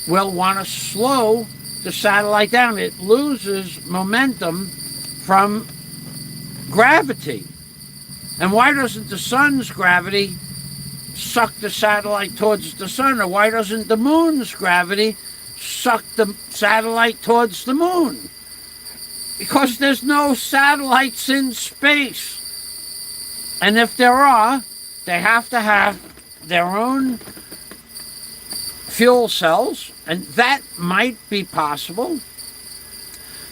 will want to slow the satellite down. It loses momentum from gravity. And why doesn't the sun's gravity suck the satellite towards the sun? Or why doesn't the moon's gravity suck the satellite towards the moon? Because there's no satellites in space. And if there are, they have to have their own fuel cells, and that might be possible.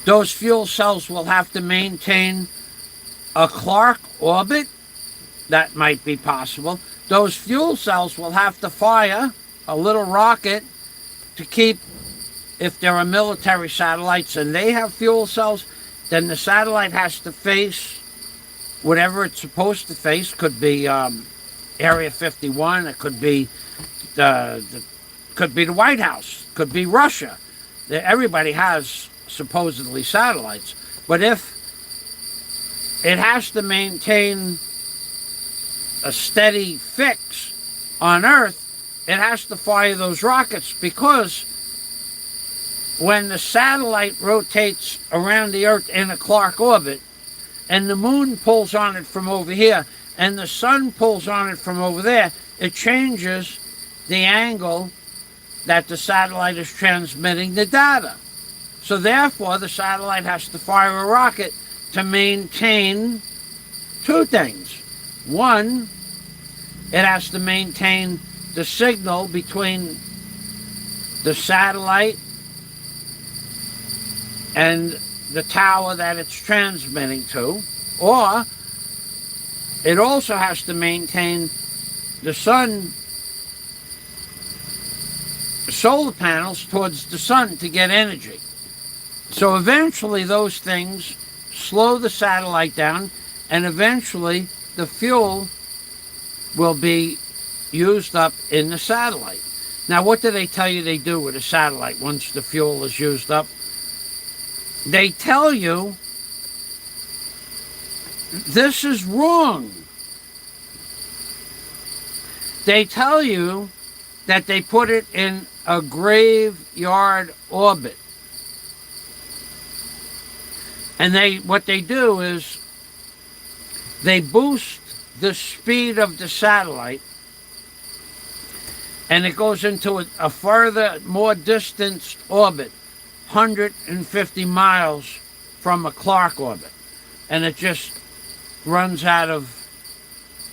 Those fuel cells will have to maintain a Clark orbit. That might be possible. Those fuel cells will have to fire a little rocket to keep, if there are military satellites and they have fuel cells, then the satellite has to face whatever it's supposed to face. Could be Area 51. It could be could be the White House. Could be Russia. Everybody has supposedly satellites, but if it has to maintain a steady fix on Earth, it has to fire those rockets, because when the satellite rotates around the Earth in a Clark orbit, and the moon pulls on it from over here, and the sun pulls on it from over there, it changes the angle that the satellite is transmitting the data. So therefore, the satellite has to fire a rocket to maintain two things. One, it has to maintain the signal between the satellite and the tower that it's transmitting to, or it also has to maintain the solar panels towards the sun to get energy. So eventually those things slow the satellite down, and eventually the fuel will be used up in the satellite. Now, what do they tell you they do with a satellite once the fuel is used up? They tell you this is wrong. They tell you that they put it in a graveyard orbit. And what they do is they boost the speed of the satellite, and it goes into a further, more distanced orbit, 150 miles from a Clark orbit. And it just runs out of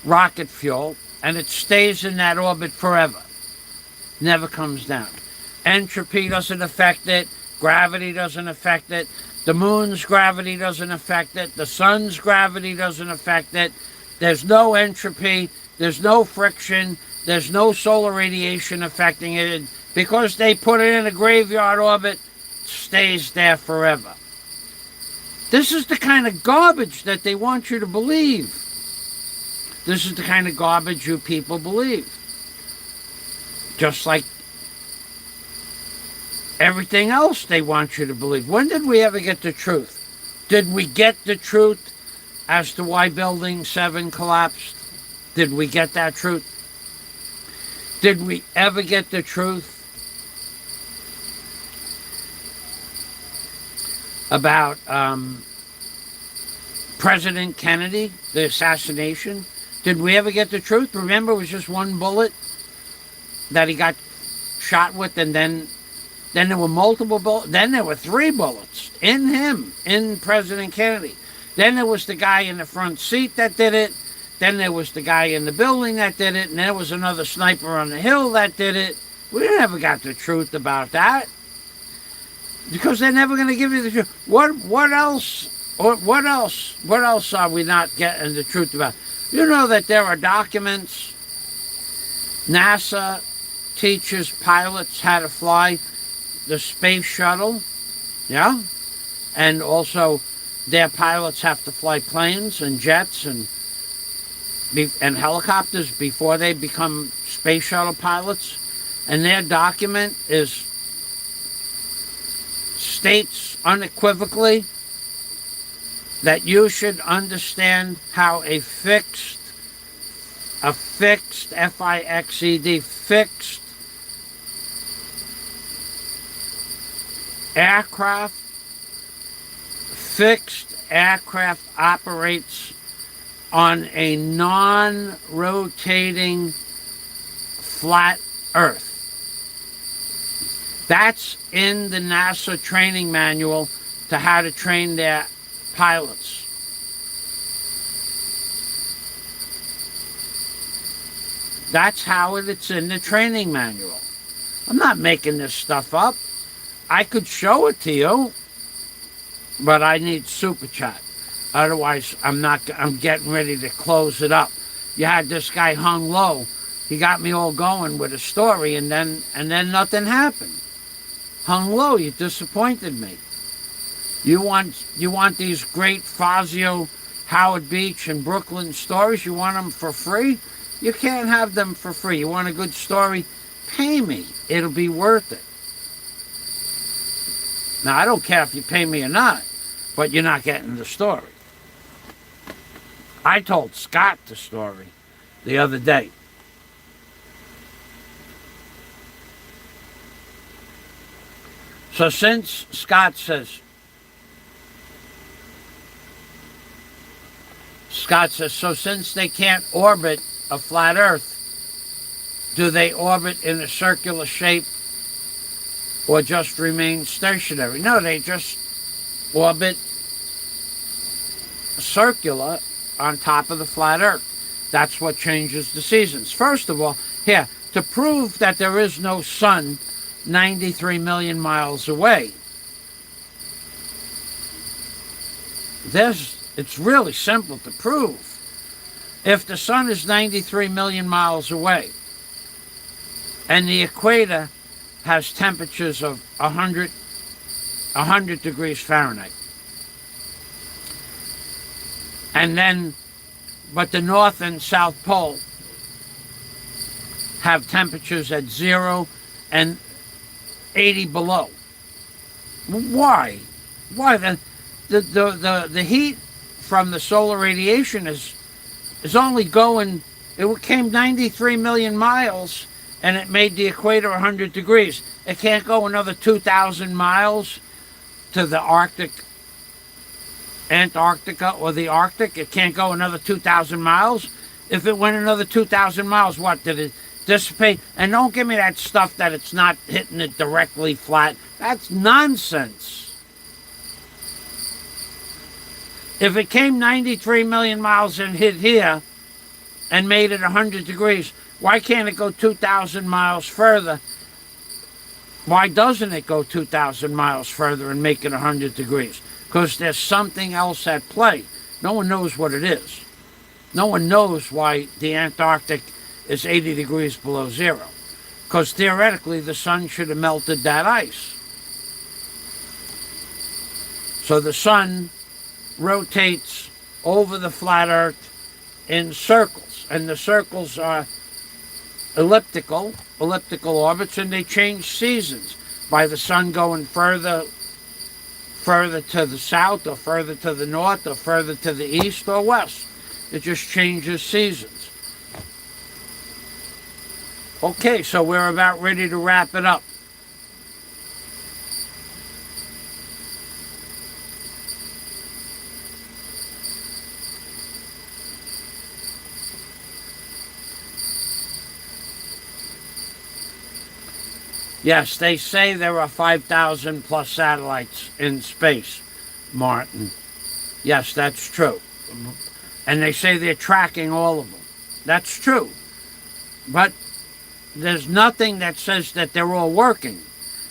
rocket fuel, and it stays in that orbit forever. Never comes down. Entropy doesn't affect it. Gravity doesn't affect it. The moon's gravity doesn't affect it. The sun's gravity doesn't affect it. There's no entropy. There's no friction. There's no solar radiation affecting it. Because they put it in a graveyard orbit, it stays there forever. This is the kind of garbage that they want you to believe. This is the kind of garbage you people believe. Just like everything else they want you to believe. When did we ever get the truth? Did we get the truth as to why Building 7 collapsed? Did we get that truth? Did we ever get the truth about President Kennedy, the assassination? Did we ever get the truth? Remember, it was just one bullet that he got shot with, and then there were multiple bullets. Then there were 3 bullets in him, in President Kennedy. Then there was the guy in the front seat that did it. Then there was the guy in the building that did it. And there was another sniper on the hill that did it. We never got the truth about that, because they're never going to give you the truth. What else are we not getting the truth about? You know that there are documents. NASA teaches pilots how to fly the space shuttle, yeah? And also their pilots have to fly planes and jets and helicopters before they become space shuttle pilots. And their document states unequivocally that you should understand how a fixed, F-I-X-E-D, fixed aircraft operates on a non-rotating flat Earth. That's in the NASA training manual to how to train their pilots. That's how it's in the training manual. I'm not making this stuff up. I could show it to you, but I need super chat. Otherwise, I'm getting ready to close it up. You had this guy hung low. He got me all going with a story, and then nothing happened. hung low. You disappointed me. You want these great Fazio, Howard Beach, and Brooklyn stories? You want them for free? You can't have them for free. You want a good story? Pay me. It'll be worth it. Now, I don't care if you pay me or not, but you're not getting the story. I told Scott the story the other day. So since Scott says, so since they can't orbit a flat Earth, do they orbit in a circular shape or just remain stationary? No, they just orbit circular on top of the flat Earth. That's what changes the seasons. First of all, here, to prove that there is no sun 93 million miles away, it's really simple to prove. If the sun is 93 million miles away and the equator has temperatures of 100 degrees Fahrenheit, and then, but the North and South Pole have temperatures at 0 and 80 below. Why? Why? The heat from the solar radiation is only going, it came 93 million miles and it made the equator 100 degrees. It can't go another 2,000 miles to the Arctic, Antarctica, or the Arctic. It can't go another 2,000 miles. If it went another 2,000 miles, what, did it dissipate? And don't give me that stuff that it's not hitting it directly flat. That's nonsense. If it came 93 million miles and hit here and made it 100 degrees, why can't it go 2,000 miles further? Why doesn't it go 2,000 miles further and make it 100 degrees? Because there's something else at play. No one knows what it is. No one knows why the Antarctic is 80 degrees below zero. Because theoretically, the sun should have melted that ice. So the sun rotates over the flat Earth in circles, and the circles are elliptical orbits, and they change seasons by the sun going further to the south, or further to the north, or further to the east or west. It just changes seasons. Okay, so we're about ready to wrap it up. Yes, they say there are 5,000 plus satellites in space, Martin. Yes, that's true. And they say they're tracking all of them. That's true. But there's nothing that says that they're all working.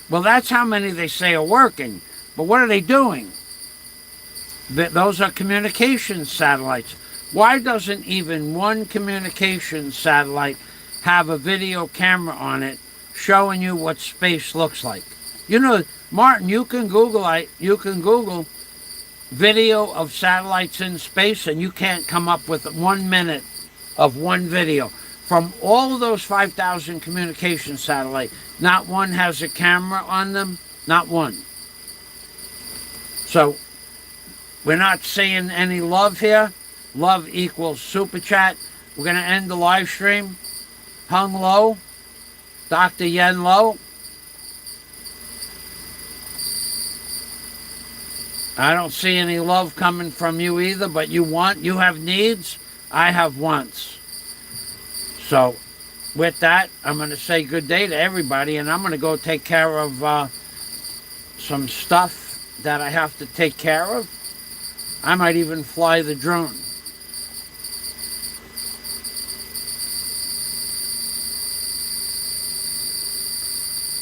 Well, that's how many they say are working. But what are they doing? Those are communications satellites. Why doesn't even one communications satellite have a video camera on it showing you what space looks like? You know, Martin, you can Google video of satellites in space, and you can't come up with 1 minute of one video. From all of those 5,000 communication satellites, not one has a camera on them, not one. So, we're not seeing any love here. Love equals super chat. We're going to end the live stream. Hung low. Dr. Yen Lo. I don't see any love coming from you either, but you have needs, I have wants. So, with that, I'm going to say good day to everybody, and I'm going to go take care of some stuff that I have to take care of. I might even fly the drone.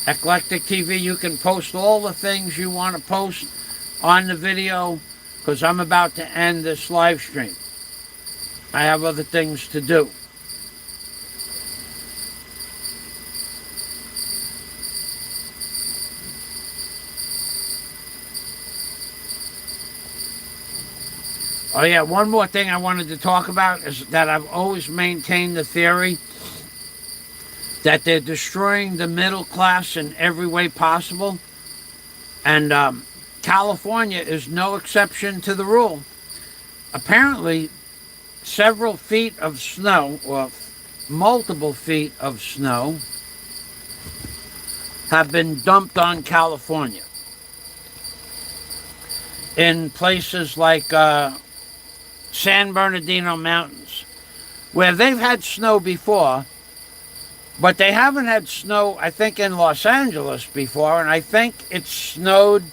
Eclectic TV, you can post all the things you want to post on the video, because I'm about to end this live stream. I have other things to do. Oh, yeah, one more thing I wanted to talk about is that I've always maintained the theory that they're destroying the middle class in every way possible. And California is no exception to the rule. Apparently, several feet of snow, or multiple feet of snow, have been dumped on California in places like San Bernardino Mountains, where they've had snow before, but they haven't had snow, I think, in Los Angeles before, and I think it snowed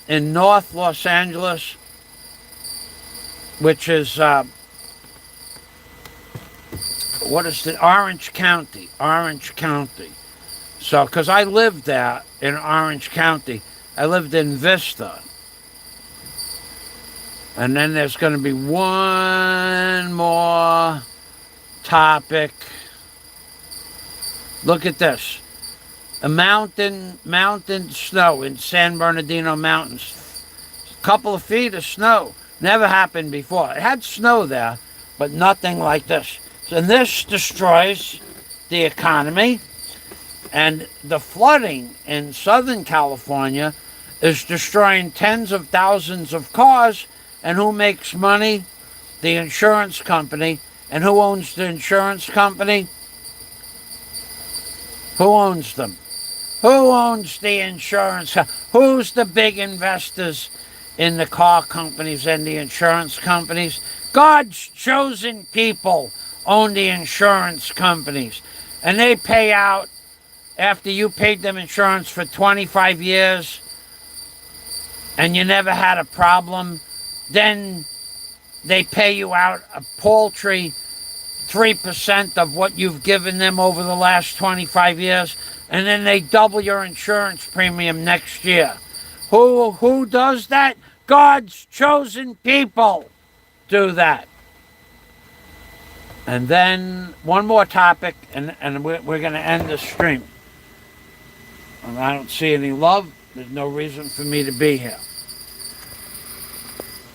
in North Los Angeles, which is, what is it? Orange County. Orange County. So, because I lived there in Orange County. I lived in Vista. And then there's going to be one more topic. Look at this. A mountain snow in San Bernardino Mountains. A couple of feet of snow. Never happened before. It had snow there, but nothing like this. So this destroys the economy. And the flooding in Southern California is destroying tens of thousands of cars. And who makes money? The insurance company. And who owns the insurance company? Who owns them? Who owns the insurance? Who's the big investors in the car companies and the insurance companies? God's chosen people own the insurance companies. And they pay out after you paid them insurance for 25 years and you never had a problem. Then they pay you out a paltry 3% of what you've given them over the last 25 years, and then they double your insurance premium next year. Who does that? God's chosen people do that. And then one more topic, and we're going to end the stream. And I don't see any love. There's no reason for me to be here.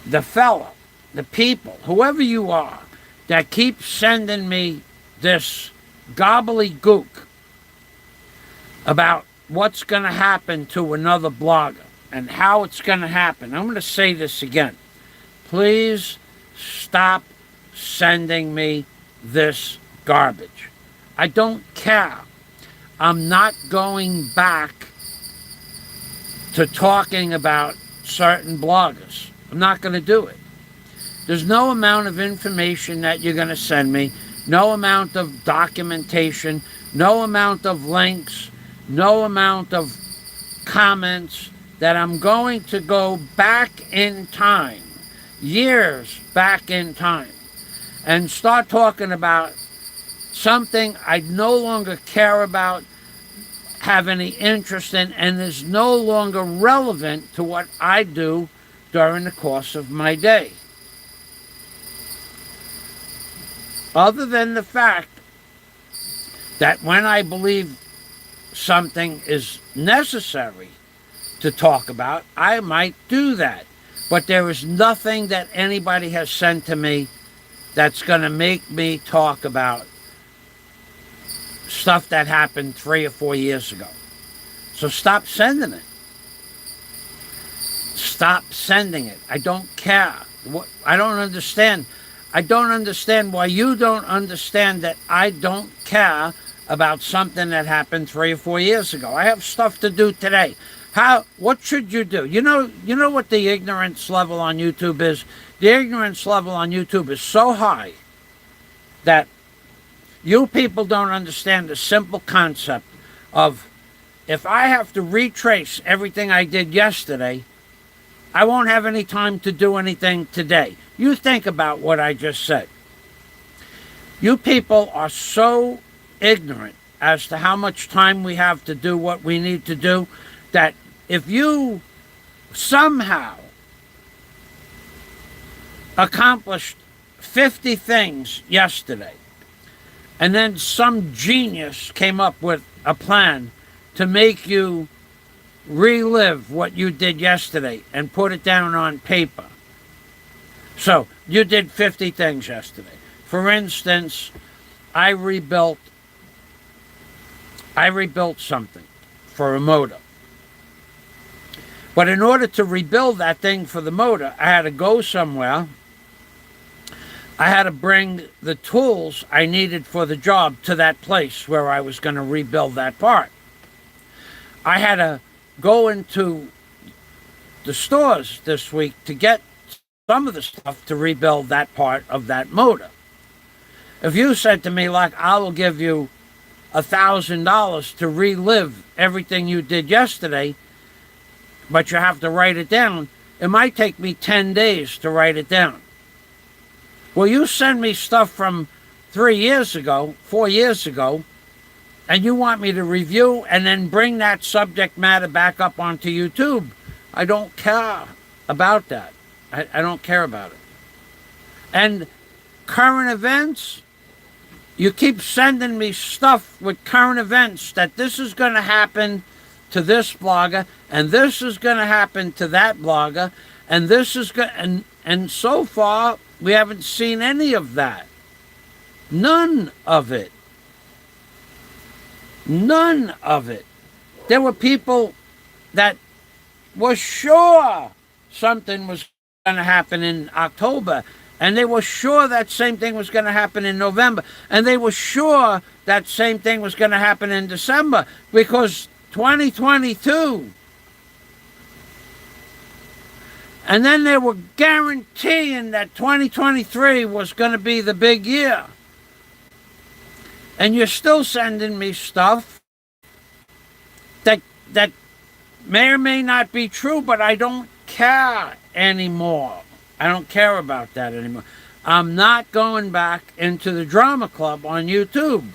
The fella, the people, whoever you are, that keeps sending me this gobbledygook about what's going to happen to another blogger and how it's going to happen. I'm going to say this again. Please stop sending me this garbage. I don't care. I'm not going back to talking about certain bloggers. I'm not going to do it. There's no amount of information that you're going to send me, no amount of documentation, no amount of links, no amount of comments that I'm going to go back in time, years back in time, and start talking about something I no longer care about, have any interest in, and is no longer relevant to what I do during the course of my day. Other than the fact that when I believe something is necessary to talk about, I might do that. But there is nothing that anybody has sent to me that's going to make me talk about stuff that happened 3 or 4 years ago. So stop sending it. Stop sending it. I don't care. I don't understand. I don't understand why you don't understand that I don't care about something that happened 3 or 4 years ago. I have stuff to do today. What should you do? You know what the ignorance level on YouTube is? The ignorance level on YouTube is so high that you people don't understand the simple concept of, if I have to retrace everything I did yesterday, I won't have any time to do anything today. You think about what I just said. You people are so ignorant as to how much time we have to do what we need to do, that if you somehow accomplished 50 things yesterday, and then some genius came up with a plan to make you relive what you did yesterday and put it down on paper, So you did 50 things yesterday. For instance, I rebuilt something for a motor. But in order to rebuild that thing for the motor, I had to go somewhere. I had to bring the tools I needed for the job to that place where I was going to rebuild that part. I had to go into the stores this week to get some of the stuff to rebuild that part of that motor. If you said to me, like, I will give you $1,000 to relive everything you did yesterday, but you have to write it down, it might take me 10 days to write it down. Well, you send me stuff from 3 years ago, 4 years ago, and you want me to review and then bring that subject matter back up onto YouTube. I don't care about that. I don't care about it. And current events, you keep sending me stuff with current events that this is going to happen to this blogger, and this is going to happen to that blogger, and this is going, and so far we haven't seen any of that. None of it. None of it. There were people that were sure something was going to happen in October, and they were sure that same thing was going to happen in November, and they were sure that same thing was going to happen in December, because 2022. And then they were guaranteeing that 2023 was going to be the big year. And you're still sending me stuff that may or may not be true, but I don't care anymore. I don't care about that anymore. I'm not going back into the drama club on YouTube.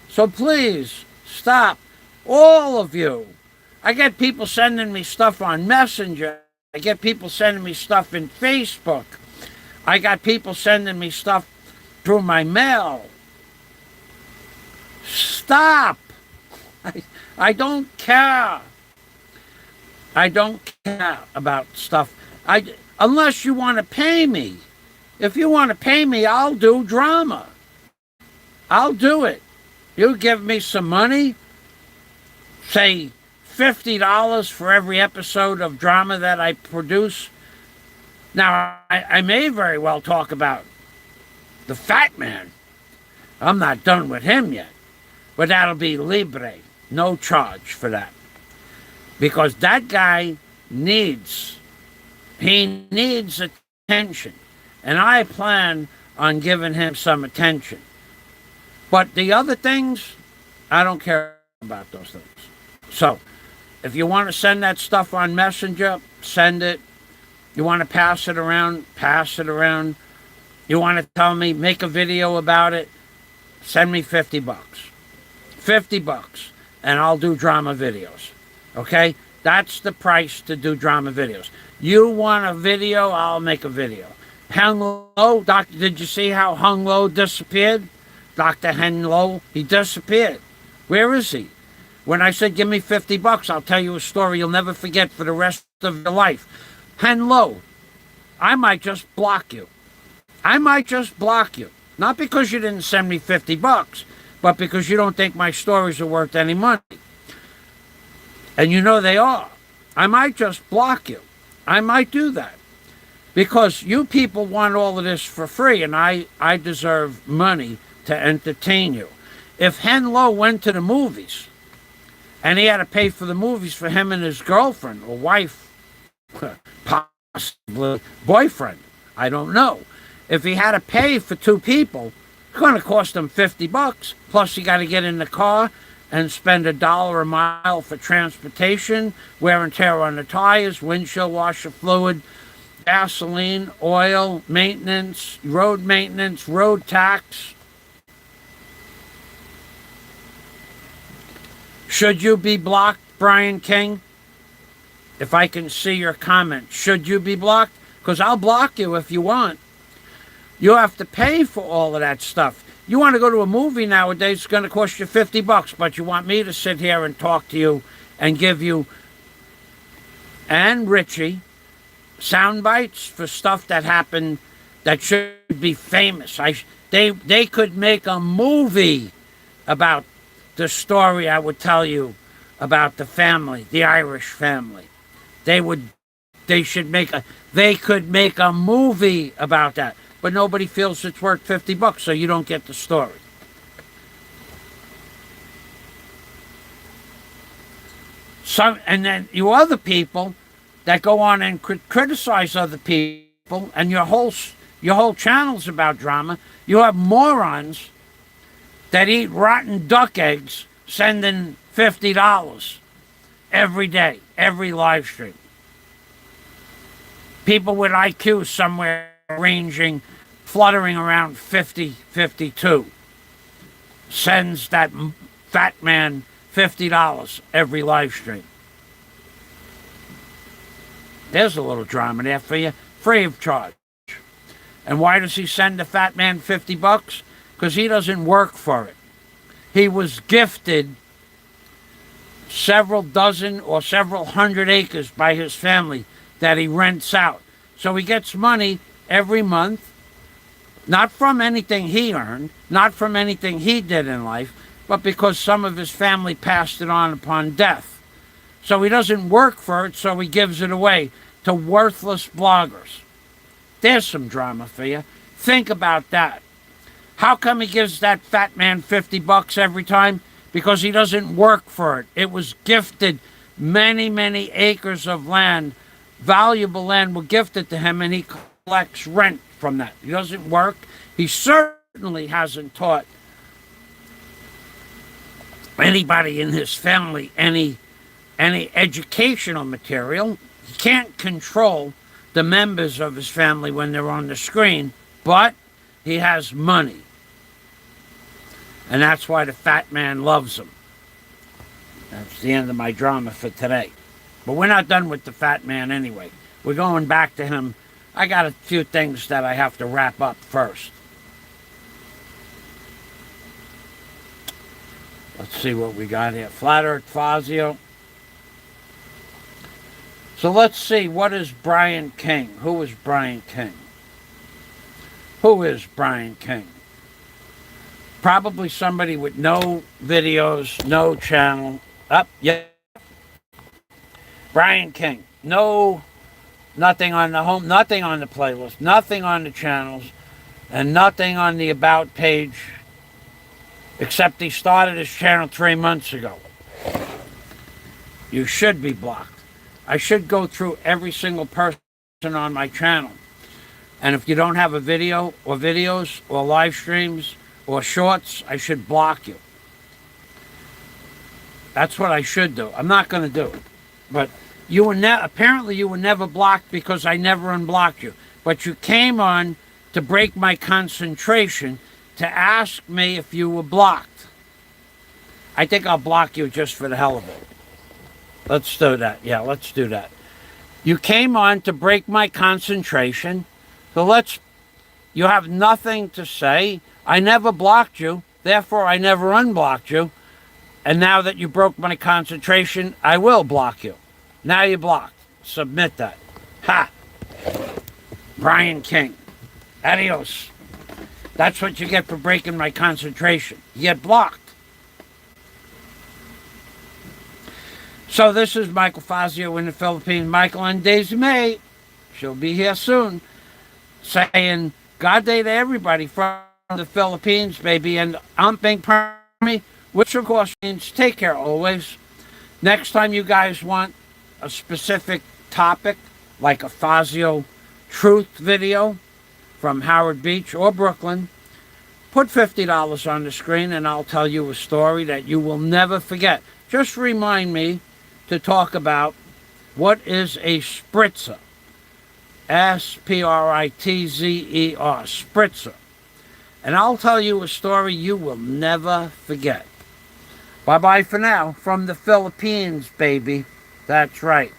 So please, stop. All of you. I get people sending me stuff on Messenger. I get people sending me stuff in Facebook. I got people sending me stuff through my mail. Stop. I don't care. I don't care about stuff. Unless you want to pay me. If you want to pay me, I'll do drama. I'll do it. You give me some money, say $50 for every episode of drama that I produce. Now, I may very well talk about the fat man. I'm not done with him yet. But that'll be libre. No charge for that. Because that guy needs attention. And I plan on giving him some attention. But the other things, I don't care about those things. So, if you want to send that stuff on Messenger, send it. You want to pass it around, pass it around. You want to tell me, make a video about it, send me $50. $50, and I'll do drama videos. Okay? That's the price to do drama videos. You want a video, I'll make a video. Hung Low, Doctor, did you see how Hung Low disappeared? Dr. Hen Low, he disappeared. Where is he? When I said, give me $50, I'll tell you a story you'll never forget for the rest of your life. Hen Low, I might just block you. I might just block you. Not because you didn't send me $50, but because you don't think my stories are worth any money. And you know they are. I might just block you. I might do that. Because you people want all of this for free, and I deserve money to entertain you. If Hen Low went to the movies, and he had to pay for the movies for him and his girlfriend, or wife, possibly boyfriend, I don't know. If he had to pay for two people, it's going to cost him $50. Plus, you got to get in the car and spend $1 a mile for transportation, wear and tear on the tires, windshield washer fluid, gasoline, oil, maintenance, road tax. Should you be blocked, Brian King? If I can see your comment, should you be blocked? Because I'll block you if you want. You have to pay for all of that stuff. You want to go to a movie nowadays, it's going to cost you $50, but you want me to sit here and talk to you and give you, and Richie, sound bites for stuff that happened that should be famous. They could make a movie about the story I would tell you about the family, the Irish family. They would they should make a they could make a movie about that. But nobody feels it's worth $50, so you don't get the story. And then you other people that go on and criticize other people, and your whole channel's about drama. You have morons that eat rotten duck eggs sending $50 every day, every live stream. People with IQ somewhere fluttering around 50, 52, sends that fat man $50 every live stream. There's a little drama there for you, free of charge. And why does he send the fat man $50? Because he doesn't work for it. He was gifted several dozen or several hundred acres by his family that he rents out. So he gets money every month, not from anything he earned, not from anything he did in life, but because some of his family passed it on upon death. So he doesn't work for it, so he gives it away to worthless bloggers. There's some drama for you. Think about that. How come he gives that fat man $50 every time? Because he doesn't work for it. It was gifted. Many, many acres of land, valuable land, were gifted to him, and he collects rent from that. He doesn't work. He certainly hasn't taught anybody in his family any educational material. He can't control the members of his family when they're on the screen, but he has money. And that's why the fat man loves him. That's the end of my drama for today. But we're not done with the fat man anyway. We're going back to him. I got a few things that I have to wrap up first. Let's see what we got here. Flat Earth Fazio. So let's see, what is Brian King? Who is Brian King? Who is Brian King? Probably somebody with no videos, no channel. Yep. Brian King. No, nothing on the home, nothing on the playlist, nothing on the channels, and nothing on the About page, except he started his channel 3 months ago. You should be blocked. I should go through every single person on my channel. And if you don't have a video or videos or live streams or shorts, I should block you. That's what I should do. I'm not going to do it. But you were apparently you were never blocked because I never unblocked you. But you came on to break my concentration to ask me if you were blocked. I think I'll block you just for the hell of it. Let's do that. Yeah, let's do that. You came on to break my concentration. So you have nothing to say. I never blocked you. Therefore, I never unblocked you. And now that you broke my concentration, I will block you. Now you're blocked. Submit that. Ha! Brian King. Adios. That's what you get for breaking my concentration. You get blocked. So this is Michael Fazio in the Philippines. Michael and Daisy May, she'll be here soon, saying God day to everybody from the Philippines, baby, and umping me, which of course means take care always. Next time you guys want a specific topic, like a Fazio truth video from Howard Beach or Brooklyn, put $50 on the screen and I'll tell you a story that you will never forget. Just remind me to talk about what is a spritzer. S-P-R-I-T-Z-E-R, spritzer. And I'll tell you a story you will never forget. Bye-bye for now from the Philippines, baby. That's right.